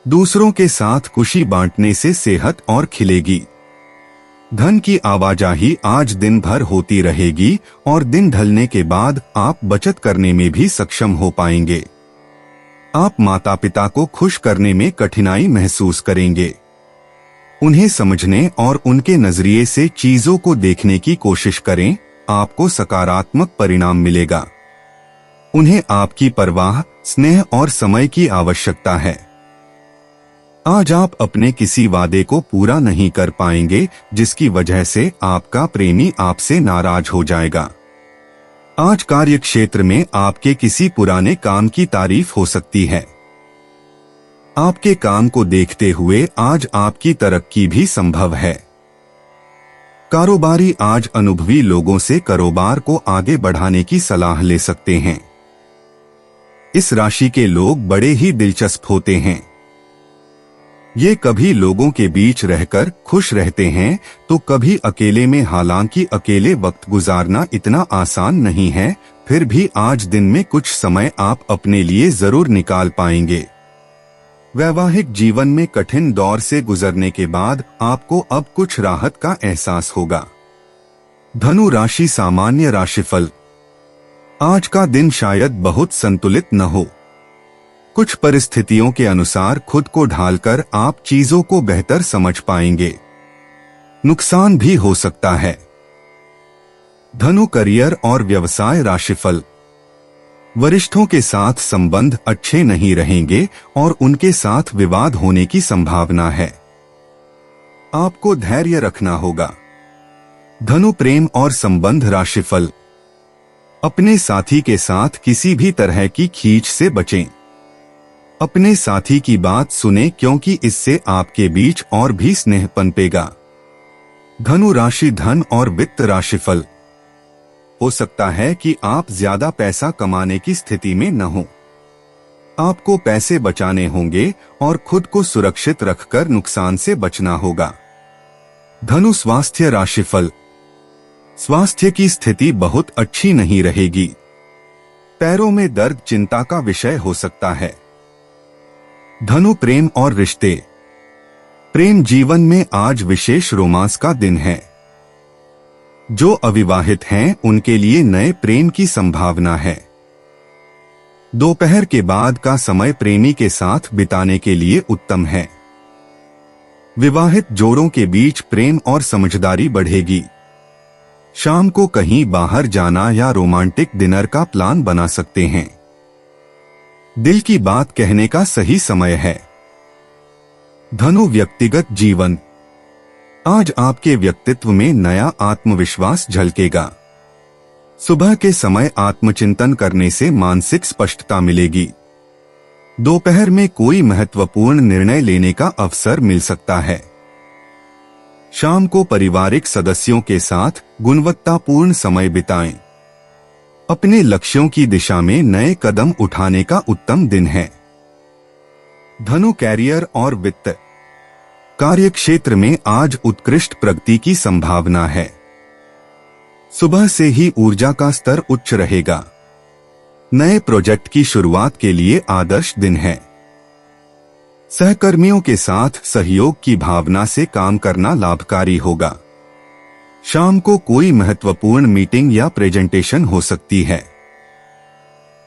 दूसरों के साथ खुशी बांटने से सेहत और खिलेगी। धन की आवाजाही आज दिन भर होती रहेगी और दिन ढलने के बाद आप बचत करने में भी सक्षम हो पाएंगे। आप माता पिता को खुश करने में कठिनाई महसूस करेंगे। उन्हें समझने और उनके नजरिए से चीजों को देखने की कोशिश करें, आपको सकारात्मक परिणाम मिलेगा। उन्हें आपकी परवाह, स्नेह और समय की आवश्यकता है। आज आप अपने किसी वादे को पूरा नहीं कर पाएंगे, जिसकी वजह से आपका प्रेमी आपसे नाराज हो जाएगा। आज कार्य क्षेत्र में आपके किसी पुराने काम की तारीफ हो सकती है। आपके काम को देखते हुए आज आपकी तरक्की भी संभव है। कारोबारी आज अनुभवी लोगों से कारोबार को आगे बढ़ाने की सलाह ले सकते हैं। इस राशि के लोग बड़े ही दिलचस्प होते हैं। ये कभी लोगों के बीच रहकर खुश रहते हैं तो कभी अकेले में। हालांकि अकेले वक्त गुजारना इतना आसान नहीं है, फिर भी आज दिन में कुछ समय आप अपने लिए जरूर निकाल पाएंगे। वैवाहिक जीवन में कठिन दौर से गुजरने के बाद आपको अब कुछ राहत का एहसास होगा। धनु राशि सामान्य राशिफल। आज का दिन शायद बहुत संतुलित न हो। कुछ परिस्थितियों के अनुसार खुद को ढालकर आप चीजों को बेहतर समझ पाएंगे। नुकसान भी हो सकता है। धनु करियर और व्यवसाय राशिफल। वरिष्ठों के साथ संबंध अच्छे नहीं रहेंगे और उनके साथ विवाद होने की संभावना है। आपको धैर्य रखना होगा। धनु प्रेम और संबंध राशिफल। अपने साथी के साथ किसी भी तरह की खींच से बचें। अपने साथी की बात सुने, क्योंकि इससे आपके बीच और भी स्नेह पनपेगा। धनु राशि धन और वित्त राशिफल। हो सकता है कि आप ज्यादा पैसा कमाने की स्थिति में न हो। आपको पैसे बचाने होंगे और खुद को सुरक्षित रखकर नुकसान से बचना होगा। धनु स्वास्थ्य राशिफल। स्वास्थ्य की स्थिति बहुत अच्छी नहीं रहेगी। पैरों में दर्द चिंता का विषय हो सकता है। धनु प्रेम और रिश्ते। प्रेम जीवन में आज विशेष रोमांस का दिन है। जो अविवाहित हैं उनके लिए नए प्रेम की संभावना है। दोपहर के बाद का समय प्रेमी के साथ बिताने के लिए उत्तम है। विवाहित जोड़ों के बीच प्रेम और समझदारी बढ़ेगी। शाम को कहीं बाहर जाना या रोमांटिक डिनर का प्लान बना सकते हैं। दिल की बात कहने का सही समय है। धनु व्यक्तिगत जीवन। आज आपके व्यक्तित्व में नया आत्मविश्वास झलकेगा। सुबह के समय आत्मचिंतन करने से मानसिक स्पष्टता मिलेगी। दोपहर में कोई महत्वपूर्ण निर्णय लेने का अवसर मिल सकता है। शाम को पारिवारिक सदस्यों के साथ गुणवत्तापूर्ण समय बिताएं। अपने लक्ष्यों की दिशा में नए कदम उठाने का उत्तम दिन है। धनु कैरियर और वित्त। कार्य क्षेत्र में आज उत्कृष्ट प्रगति की संभावना है। सुबह से ही ऊर्जा का स्तर उच्च रहेगा। नए प्रोजेक्ट की शुरुआत के लिए आदर्श दिन है। सहकर्मियों के साथ सहयोग की भावना से काम करना लाभकारी होगा। शाम को कोई महत्वपूर्ण मीटिंग या प्रेजेंटेशन हो सकती है।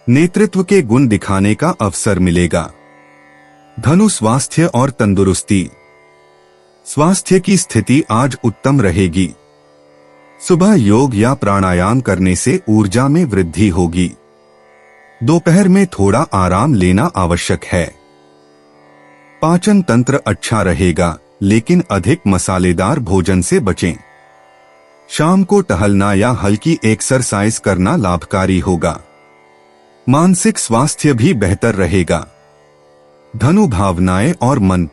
नेतृत्व के गुण दिखाने का अवसर मिलेगा। धनु स्वास्थ्य और तंदुरुस्ती। स्वास्थ्य की स्थिति आज उत्तम रहेगी। सुबह योग या प्राणायाम करने से ऊर्जा में वृद्धि होगी। दोपहर में थोड़ा आराम लेना आवश्यक है। पाचन तंत्र अच्छा रहेगा, लेकिन अधिक मसालेदार भोजन से बचें। शाम को टहलना या हल्की एक्सरसाइज करना लाभकारी होगा। मानसिक स्वास्थ्य भी बेहतर रहेगा। धनु भावनाएं और मन।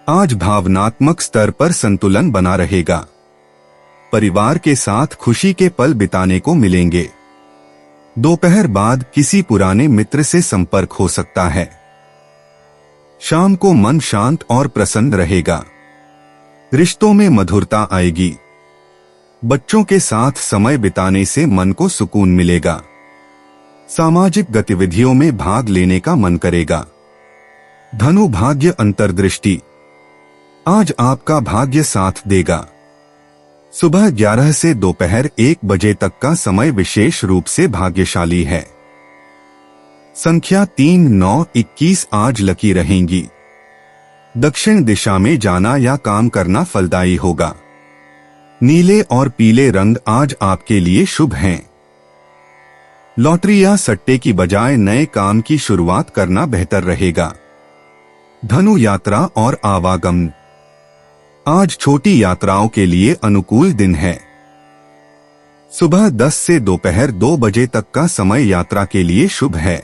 आज भावनात्मक स्तर पर संतुलन बना रहेगा। परिवार के साथ खुशी के पल बिताने को मिलेंगे। दोपहर बाद किसी पुराने मित्र से संपर्क हो सकता है। शाम को मन शांत और प्रसन्न रहेगा। रिश्तों में मधुरता आएगी। बच्चों के साथ समय बिताने से मन को सुकून मिलेगा। सामाजिक गतिविधियों में भाग लेने का मन करेगा। धनु भाग्य अंतर्दृष्टि, आज आपका भाग्य साथ देगा। सुबह 11 से दोपहर 1 बजे तक का समय विशेष रूप से भाग्यशाली है। संख्या 3, 9, 21 आज लकी रहेंगी। दक्षिण दिशा में जाना या काम करना फलदायी होगा। नीले और पीले रंग आज आपके लिए शुभ हैं। लॉटरी या सट्टे की बजाय नए काम की शुरुआत करना बेहतर रहेगा। धनु यात्रा और आवागमन, आज छोटी यात्राओं के लिए अनुकूल दिन है। सुबह 10 से दोपहर 2 बजे तक का समय यात्रा के लिए शुभ है।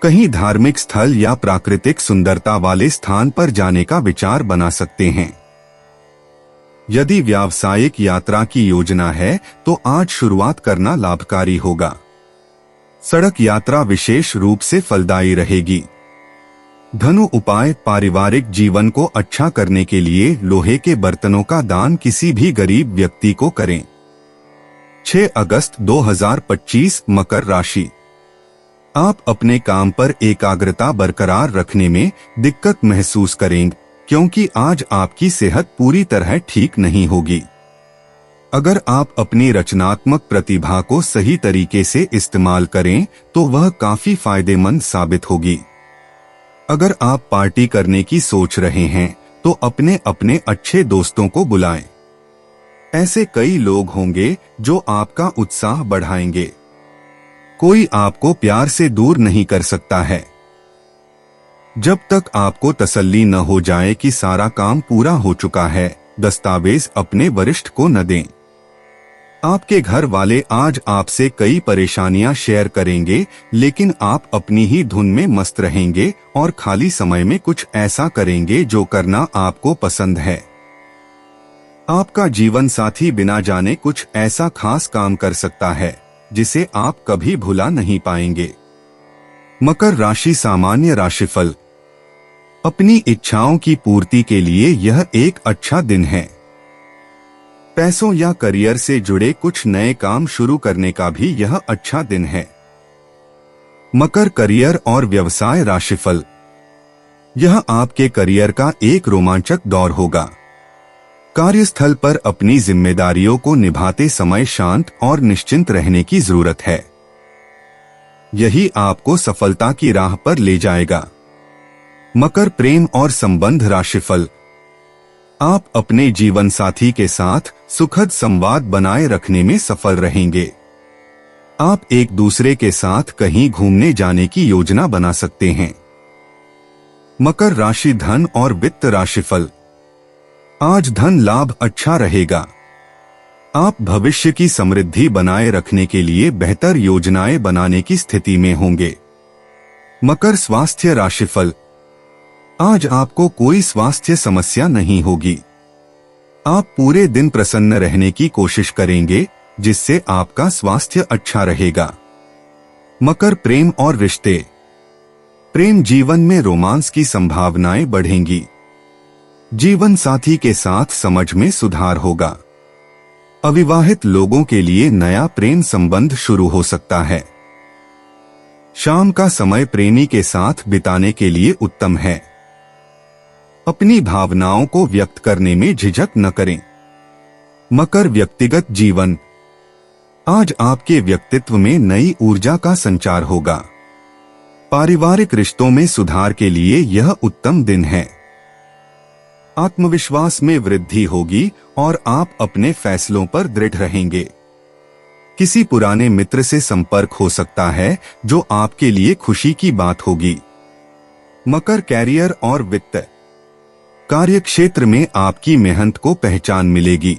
कहीं धार्मिक स्थल या प्राकृतिक सुंदरता वाले स्थान पर जाने का विचार बना सकते हैं। यदि व्यावसायिक यात्रा की योजना है तो आज शुरुआत करना लाभकारी होगा। सड़क यात्रा विशेष रूप से फलदायी रहेगी। धनु उपाय, पारिवारिक जीवन को अच्छा करने के लिए लोहे के बर्तनों का दान किसी भी गरीब व्यक्ति को करें। 6 अगस्त 2025 मकर राशि, आप अपने काम पर एकाग्रता बरकरार रखने में दिक्कत महसूस करेंगे क्योंकि आज आपकी सेहत पूरी तरह ठीक नहीं होगी। अगर आप अपनी रचनात्मक प्रतिभा को सही तरीके से इस्तेमाल करें तो वह काफी फायदेमंद साबित होगी। अगर आप पार्टी करने की सोच रहे हैं तो अपने अपने अच्छे दोस्तों को बुलाएं। ऐसे कई लोग होंगे जो आपका उत्साह बढ़ाएंगे। कोई आपको प्यार से दूर नहीं कर सकता है। जब तक आपको तसल्ली न हो जाए कि सारा काम पूरा हो चुका है, दस्तावेज अपने वरिष्ठ को न दें। आपके घर वाले आज आपसे कई परेशानियां शेयर करेंगे, लेकिन आप अपनी ही धुन में मस्त रहेंगे और खाली समय में कुछ ऐसा करेंगे जो करना आपको पसंद है। आपका जीवन साथी बिना जाने कुछ ऐसा खास काम कर सकता है जिसे आप कभी भुला नहीं पाएंगे। मकर राशि सामान्य राशिफल, अपनी इच्छाओं की पूर्ति के लिए यह एक अच्छा दिन है। पैसों या करियर से जुड़े कुछ नए काम शुरू करने का भी यह अच्छा दिन है। मकर करियर और व्यवसाय राशिफल, यह आपके करियर का एक रोमांचक दौर होगा। कार्यस्थल पर अपनी जिम्मेदारियों को निभाते समय शांत और निश्चिंत रहने की जरूरत है। यही आपको सफलता की राह पर ले जाएगा। मकर प्रेम और संबंध राशिफल, आप अपने जीवन साथी के साथ सुखद संवाद बनाए रखने में सफल रहेंगे। आप एक दूसरे के साथ कहीं घूमने जाने की योजना बना सकते हैं। मकर राशि धन और वित्त राशिफल, आज धन लाभ अच्छा रहेगा। आप भविष्य की समृद्धि बनाए रखने के लिए बेहतर योजनाएं बनाने की स्थिति में होंगे। मकर स्वास्थ्य राशिफल, आज आपको कोई स्वास्थ्य समस्या नहीं होगी। आप पूरे दिन प्रसन्न रहने की कोशिश करेंगे जिससे आपका स्वास्थ्य अच्छा रहेगा। मकर प्रेम और रिश्ते, प्रेम जीवन में रोमांस की संभावनाएं बढ़ेंगी। जीवन साथी के साथ समझ में सुधार होगा। अविवाहित लोगों के लिए नया प्रेम संबंध शुरू हो सकता है। शाम का समय प्रेमी के साथ बिताने के लिए उत्तम है। अपनी भावनाओं को व्यक्त करने में झिझक न करें। मकर व्यक्तिगत जीवन, आज आपके व्यक्तित्व में नई ऊर्जा का संचार होगा। पारिवारिक रिश्तों में सुधार के लिए यह उत्तम दिन है। आत्मविश्वास में वृद्धि होगी और आप अपने फैसलों पर दृढ़ रहेंगे। किसी पुराने मित्र से संपर्क हो सकता है जो आपके लिए खुशी की बात होगी। मकर कैरियर और वित्त, कार्यक्षेत्र में आपकी मेहनत को पहचान मिलेगी।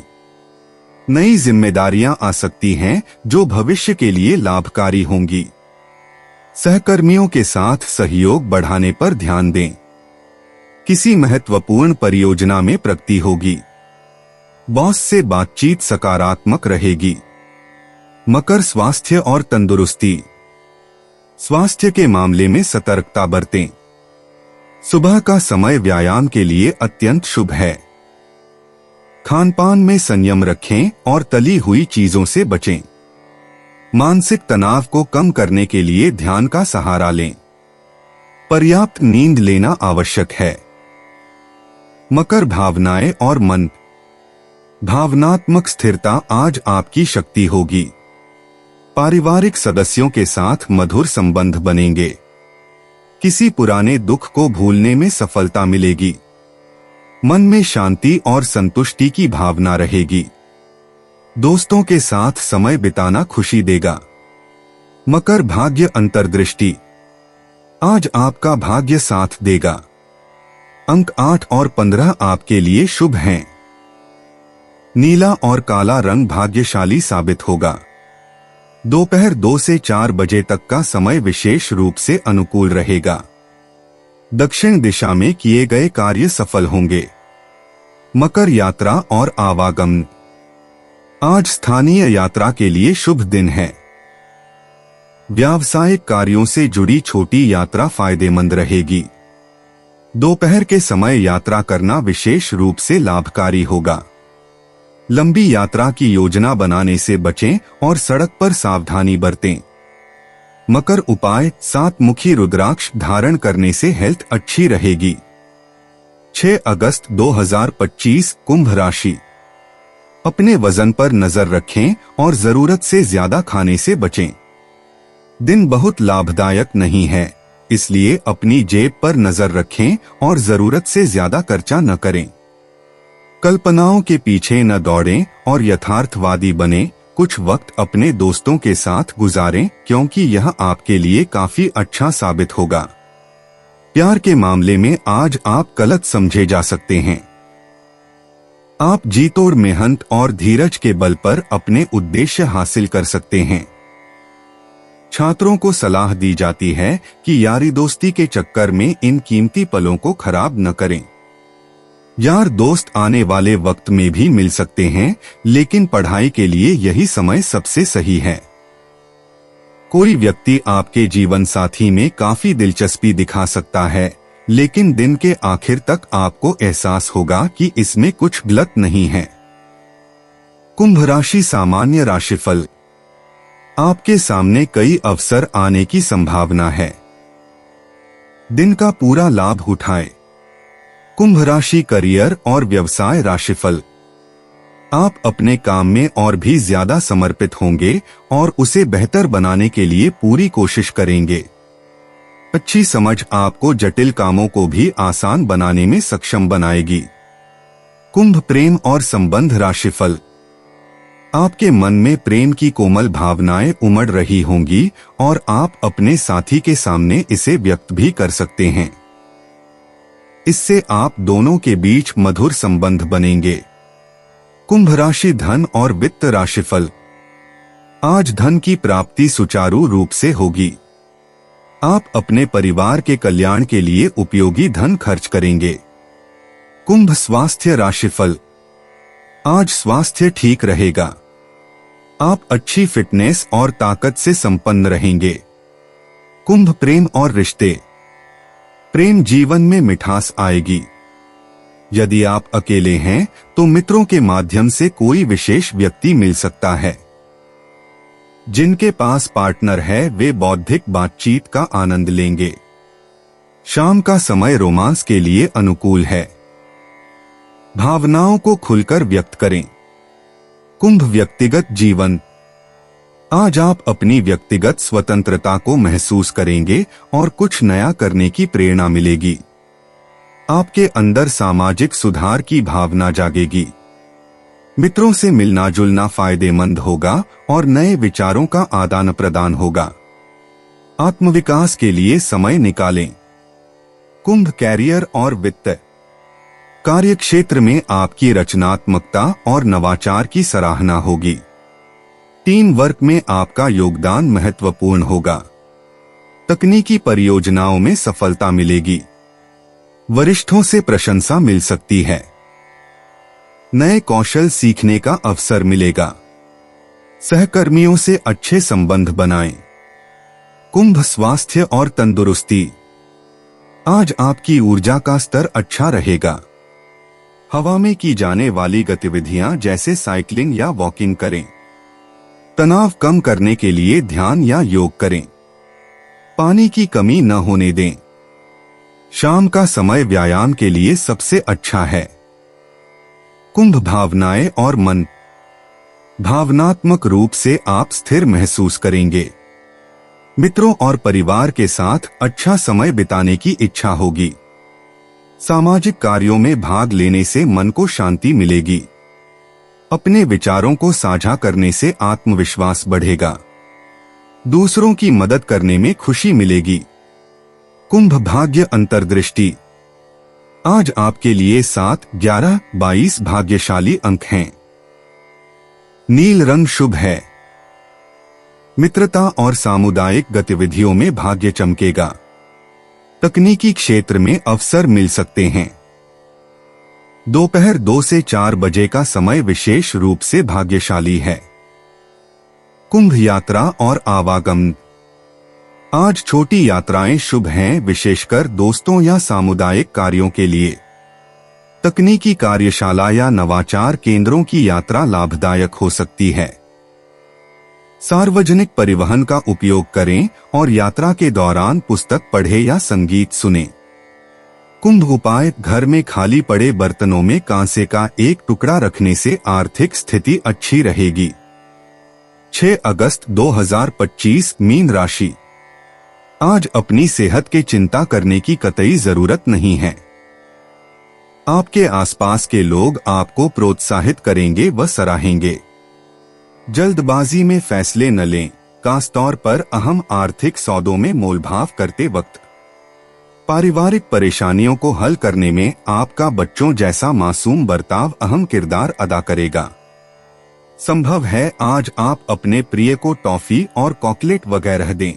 नई जिम्मेदारियां आ सकती हैं जो भविष्य के लिए लाभकारी होंगी। सहकर्मियों के साथ सहयोग बढ़ाने पर ध्यान दें। किसी महत्वपूर्ण परियोजना में प्रगति होगी। बॉस से बातचीत सकारात्मक रहेगी। मकर स्वास्थ्य और तंदुरुस्ती, स्वास्थ्य के मामले में सतर्कता बरतें। सुबह का समय व्यायाम के लिए अत्यंत शुभ है। खानपान में संयम रखें और तली हुई चीजों से बचें। मानसिक तनाव को कम करने के लिए ध्यान का सहारा लें। पर्याप्त नींद लेना आवश्यक है। मकर भावनाएं और मन। भावनात्मक स्थिरता आज आपकी शक्ति होगी। पारिवारिक सदस्यों के साथ मधुर संबंध बनेंगे। किसी पुराने दुख को भूलने में सफलता मिलेगी। मन में शांति और संतुष्टि की भावना रहेगी। दोस्तों के साथ समय बिताना खुशी देगा। मकर भाग्य अंतर्दृष्टि। आज आपका भाग्य साथ देगा। अंक 8 और 15 आपके लिए शुभ हैं। नीला और काला रंग भाग्यशाली साबित होगा। दोपहर 2 से 4 बजे तक का समय विशेष रूप से अनुकूल रहेगा। दक्षिण दिशा में किए गए कार्य सफल होंगे। मकर यात्रा और आवागमन। आज स्थानीय यात्रा के लिए शुभ दिन है। व्यावसायिक कार्यों से जुड़ी छोटी यात्रा फायदेमंद रहेगी। दोपहर के समय यात्रा करना विशेष रूप से लाभकारी होगा। लंबी यात्रा की योजना बनाने से बचें और सड़क पर सावधानी बरतें। मकर उपाय 7 मुखी रुद्राक्ष धारण करने से हेल्थ अच्छी रहेगी। 6 अगस्त 2025 कुंभ राशि। अपने वजन पर नजर रखें और जरूरत से ज्यादा खाने से बचें। दिन बहुत लाभदायक नहीं है, इसलिए अपनी जेब पर नजर रखें और जरूरत से ज्यादा खर्चा न करें। कल्पनाओं के पीछे न दौड़ें और यथार्थवादी बनें। कुछ वक्त अपने दोस्तों के साथ गुजारें क्योंकि यह आपके लिए काफी अच्छा साबित होगा। प्यार के मामले में आज आप गलत समझे जा सकते हैं। आप जीतोड़ मेहनत और धीरज के बल पर अपने उद्देश्य हासिल कर सकते हैं। छात्रों को सलाह दी जाती है कि यारी दोस्ती के चक्कर में इन कीमती पलों को खराब न करें। यार दोस्त आने वाले वक्त में भी मिल सकते हैं, लेकिन पढ़ाई के लिए यही समय सबसे सही है। कोई व्यक्ति आपके जीवन साथी में काफी दिलचस्पी दिखा सकता है, लेकिन दिन के आखिर तक आपको एहसास होगा कि इसमें कुछ गलत नहीं है। कुंभ राशि सामान्य राशिफल। आपके सामने कई अवसर आने की संभावना है। दिन का पूरा लाभ उठाएं। कुंभ राशि करियर और व्यवसाय राशिफल। आप अपने काम में और भी ज्यादा समर्पित होंगे और उसे बेहतर बनाने के लिए पूरी कोशिश करेंगे। अच्छी समझ आपको जटिल कामों को भी आसान बनाने में सक्षम बनाएगी। कुंभ प्रेम और संबंध राशिफल। आपके मन में प्रेम की कोमल भावनाएं उमड़ रही होंगी और आप अपने साथी के सामने इसे व्यक्त भी कर सकते हैं। इससे आप दोनों के बीच मधुर संबंध बनेंगे। कुंभ राशि धन और वित्त राशिफल। आज धन की प्राप्ति सुचारू रूप से होगी। आप अपने परिवार के कल्याण के लिए उपयोगी धन खर्च करेंगे। कुंभ स्वास्थ्य राशिफल। आज स्वास्थ्य ठीक रहेगा। आप अच्छी फिटनेस और ताकत से संपन्न रहेंगे। कुंभ प्रेम और रिश्ते। प्रेम जीवन में मिठास आएगी। यदि आप अकेले हैं तो मित्रों के माध्यम से कोई विशेष व्यक्ति मिल सकता है। जिनके पास पार्टनर है वे बौद्धिक बातचीत का आनंद लेंगे। शाम का समय रोमांस के लिए अनुकूल है। भावनाओं को खुलकर व्यक्त करें। कुंभ व्यक्तिगत जीवन। आज आप अपनी व्यक्तिगत स्वतंत्रता को महसूस करेंगे और कुछ नया करने की प्रेरणा मिलेगी। आपके अंदर सामाजिक सुधार की भावना जागेगी। मित्रों से मिलना जुलना फायदेमंद होगा और नए विचारों का आदान प्रदान होगा। आत्मविकास के लिए समय निकालें। कुंभ कैरियर और वित्त। कार्यक्षेत्र में आपकी रचनात्मकता और नवाचार की सराहना होगी। टीम वर्क में आपका योगदान महत्वपूर्ण होगा। तकनीकी परियोजनाओं में सफलता मिलेगी। वरिष्ठों से प्रशंसा मिल सकती है। नए कौशल सीखने का अवसर मिलेगा। सहकर्मियों से अच्छे संबंध बनाएं। कुंभ स्वास्थ्य और तंदुरुस्ती। आज आपकी ऊर्जा का स्तर अच्छा रहेगा। हवा में की जाने वाली गतिविधियां जैसे साइकिलिंग या वॉकिंग करें। तनाव कम करने के लिए ध्यान या योग करें। पानी की कमी न होने दें। शाम का समय व्यायाम के लिए सबसे अच्छा है। कुंभ भावनाएं और मन। भावनात्मक रूप से आप स्थिर महसूस करेंगे। मित्रों और परिवार के साथ अच्छा समय बिताने की इच्छा होगी। सामाजिक कार्यों में भाग लेने से मन को शांति मिलेगी। अपने विचारों को साझा करने से आत्मविश्वास बढ़ेगा। दूसरों की मदद करने में खुशी मिलेगी। कुंभ भाग्य अंतर्दृष्टि। आज आपके लिए 7, 11, 22 भाग्यशाली अंक हैं। नील रंग शुभ है। मित्रता और सामुदायिक गतिविधियों में भाग्य चमकेगा। तकनीकी क्षेत्र में अवसर मिल सकते हैं। दोपहर 2 से 4 बजे का समय विशेष रूप से भाग्यशाली है। कुंभ यात्रा और आवागमन। आज छोटी यात्राएं शुभ हैं, विशेषकर दोस्तों या सामुदायिक कार्यों के लिए। तकनीकी कार्यशाला या नवाचार केंद्रों की यात्रा लाभदायक हो सकती है। सार्वजनिक परिवहन का उपयोग करें और यात्रा के दौरान पुस्तक पढ़ें या संगीत सुनें। कुंभ उपाय। घर में खाली पड़े बर्तनों में कांसे का एक टुकड़ा रखने से आर्थिक स्थिति अच्छी रहेगी। 6 अगस्त 2025 मीन राशि। आज अपनी सेहत की चिंता करने की कतई जरूरत नहीं है। आपके आसपास के लोग आपको प्रोत्साहित करेंगे व सराहेंगे। जल्दबाजी में फैसले न लें, खासतौर पर अहम आर्थिक सौदों में मोलभाव करते वक्त। पारिवारिक परेशानियों को हल करने में आपका बच्चों जैसा मासूम बर्ताव अहम किरदार अदा करेगा। संभव है आज आप अपने प्रिय को टॉफी और चॉकलेट वगैरह दें।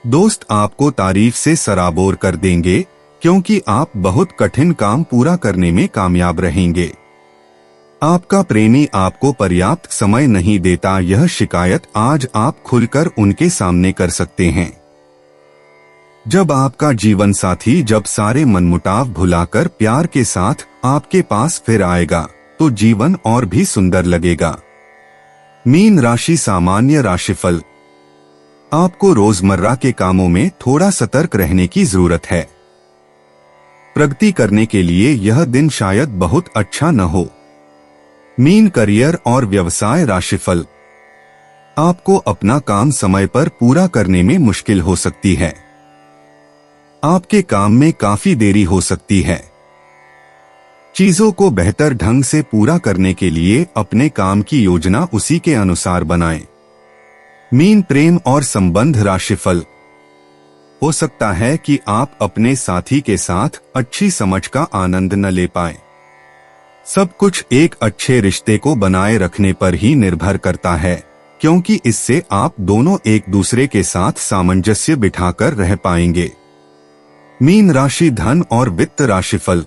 दोस्त आपको तारीफ से सराबोर कर देंगे, क्योंकि आप बहुत कठिन काम पूरा करने में कामयाब रहेंगे। आपका प्रेमी आपको पर्याप्त समय नहीं देता, यह शिकायत आज आप खुलकर उनके सामने कर सकते हैं। जब आपका जीवन साथी जब सारे मनमुटाव भुलाकर प्यार के साथ आपके पास फिर आएगा, तो जीवन और भी सुंदर लगेगा। मीन राशि सामान्य राशिफल। आपको रोजमर्रा के कामों में थोड़ा सतर्क रहने की जरूरत है। प्रगति करने के लिए यह दिन शायद बहुत अच्छा न हो। मीन करियर और व्यवसाय राशिफल। आपको अपना काम समय पर पूरा करने में मुश्किल हो सकती है। आपके काम में काफी देरी हो सकती है। चीजों को बेहतर ढंग से पूरा करने के लिए अपने काम की योजना उसी के अनुसार बनाएं। मीन प्रेम और संबंध राशिफल। हो सकता है कि आप अपने साथी के साथ अच्छी समझ का आनंद न ले पाएं। सब कुछ एक अच्छे रिश्ते को बनाए रखने पर ही निर्भर करता है, क्योंकि इससे आप दोनों एक दूसरे के साथ सामंजस्य बिठाकर रह पाएंगे। मीन राशि धन और वित्त राशिफल।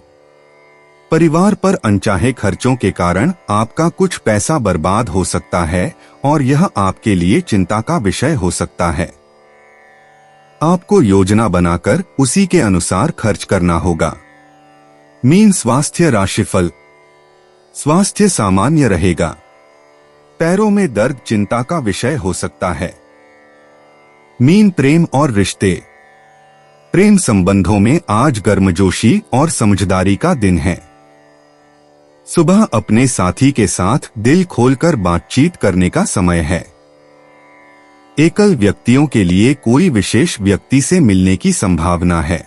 परिवार पर अनचाहे खर्चों के कारण आपका कुछ पैसा बर्बाद हो सकता है और यह आपके लिए चिंता का विषय हो सकता है। आपको योजना बनाकर उसी के अनुसार खर्च करना होगा। मीन स्वास्थ्य राशिफल। स्वास्थ्य सामान्य रहेगा। पैरों में दर्द चिंता का विषय हो सकता है। मीन प्रेम और रिश्ते। प्रेम संबंधों में आज गर्मजोशी और समझदारी का दिन है। सुबह अपने साथी के साथ दिल खोलकर बातचीत करने का समय है। एकल व्यक्तियों के लिए कोई विशेष व्यक्ति से मिलने की संभावना है।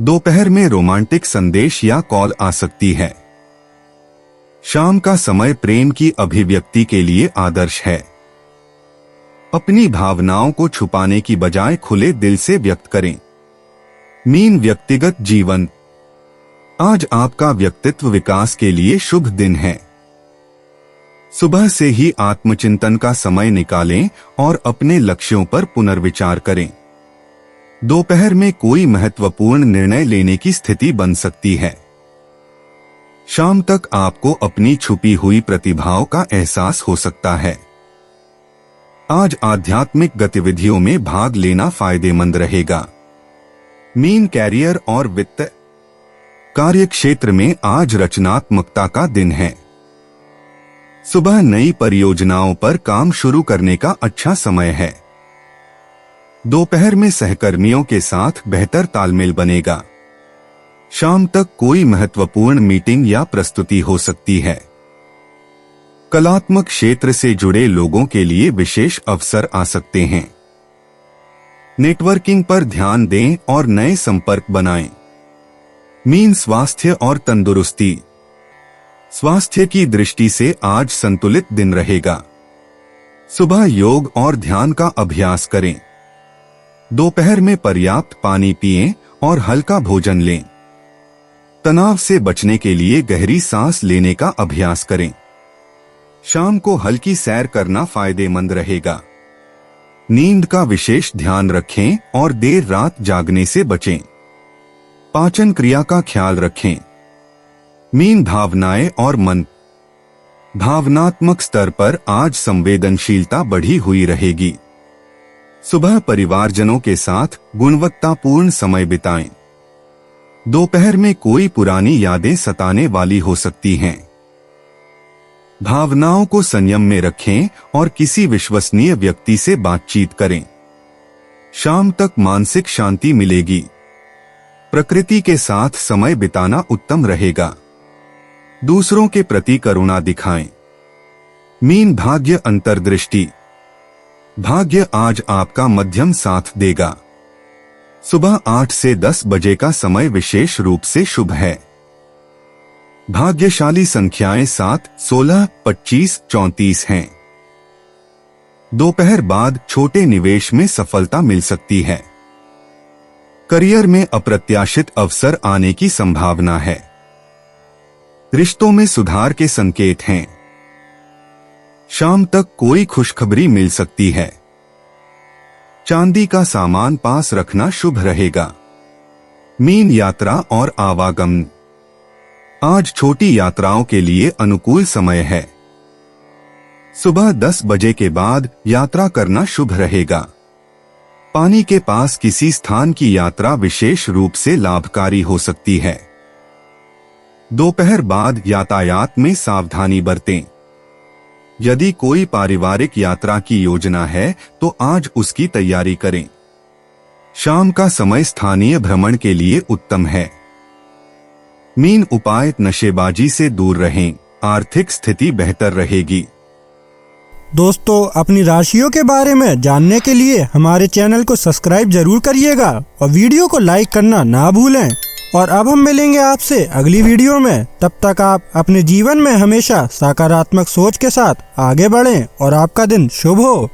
दोपहर में रोमांटिक संदेश या कॉल आ सकती है। शाम का समय प्रेम की अभिव्यक्ति के लिए आदर्श है। अपनी भावनाओं को छुपाने की बजाय खुले दिल से व्यक्त करें। मीन व्यक्तिगत जीवन। आज आपका व्यक्तित्व विकास के लिए शुभ दिन है। सुबह से ही आत्मचिंतन का समय निकालें और अपने लक्ष्यों पर पुनर्विचार करें। दोपहर में कोई महत्वपूर्ण निर्णय लेने की स्थिति बन सकती है। शाम तक आपको अपनी छुपी हुई प्रतिभाओं का एहसास हो सकता है। आज आध्यात्मिक गतिविधियों में भाग लेना फायदेमंद रहेगा। मीन कैरियर और वित्त। कार्य क्षेत्र में आज रचनात्मकता का दिन है। सुबह नई परियोजनाओं पर काम शुरू करने का अच्छा समय है। दोपहर में सहकर्मियों के साथ बेहतर तालमेल बनेगा। शाम तक कोई महत्वपूर्ण मीटिंग या प्रस्तुति हो सकती है। कलात्मक क्षेत्र से जुड़े लोगों के लिए विशेष अवसर आ सकते हैं। नेटवर्किंग पर ध्यान दें और नए संपर्क बनाएं। मीन स्वास्थ्य और तंदुरुस्ती। स्वास्थ्य की दृष्टि से आज संतुलित दिन रहेगा। सुबह योग और ध्यान का अभ्यास करें। दोपहर में पर्याप्त पानी पिएं और हल्का भोजन लें। तनाव से बचने के लिए गहरी सांस लेने का अभ्यास करें। शाम को हल्की सैर करना फायदेमंद रहेगा। नींद का विशेष ध्यान रखें और देर रात जागने से बचें। पाचन क्रिया का ख्याल रखें। मीन भावनाएं और मन। भावनात्मक स्तर पर आज संवेदनशीलता बढ़ी हुई रहेगी। सुबह परिवारजनों के साथ गुणवत्तापूर्ण समय बिताएं। दोपहर में कोई पुरानी यादें सताने वाली हो सकती हैं। भावनाओं को संयम में रखें और किसी विश्वसनीय व्यक्ति से बातचीत करें। शाम तक मानसिक शांति मिलेगी। प्रकृति के साथ समय बिताना उत्तम रहेगा। दूसरों के प्रति करुणा दिखाएं। मीन भाग्य अंतर्दृष्टि। भाग्य आज आपका मध्यम साथ देगा। सुबह 8 से 10 बजे का समय विशेष रूप से शुभ है। भाग्यशाली संख्याएं 7, 16, 25, 34 हैं। दोपहर बाद छोटे निवेश में सफलता मिल सकती है। करियर में अप्रत्याशित अवसर आने की संभावना है। रिश्तों में सुधार के संकेत हैं। शाम तक कोई खुशखबरी मिल सकती है। चांदी का सामान पास रखना शुभ रहेगा। मीन यात्रा और आवागमन। आज छोटी यात्राओं के लिए अनुकूल समय है। सुबह 10 बजे के बाद यात्रा करना शुभ रहेगा। पानी के पास किसी स्थान की यात्रा विशेष रूप से लाभकारी हो सकती है। दोपहर बाद यातायात में सावधानी बरतें। यदि कोई पारिवारिक यात्रा की योजना है तो आज उसकी तैयारी करें। शाम का समय स्थानीय भ्रमण के लिए उत्तम है। मीन उपाय नशेबाजी से दूर रहें। आर्थिक स्थिति बेहतर रहेगी। दोस्तों, अपनी राशियों के बारे में जानने के लिए हमारे चैनल को सब्सक्राइब जरूर करिएगा और वीडियो को लाइक करना ना भूलें। और अब हम मिलेंगे आपसे अगली वीडियो में। तब तक आप अपने जीवन में हमेशा सकारात्मक सोच के साथ आगे बढ़ें और आपका दिन शुभ हो।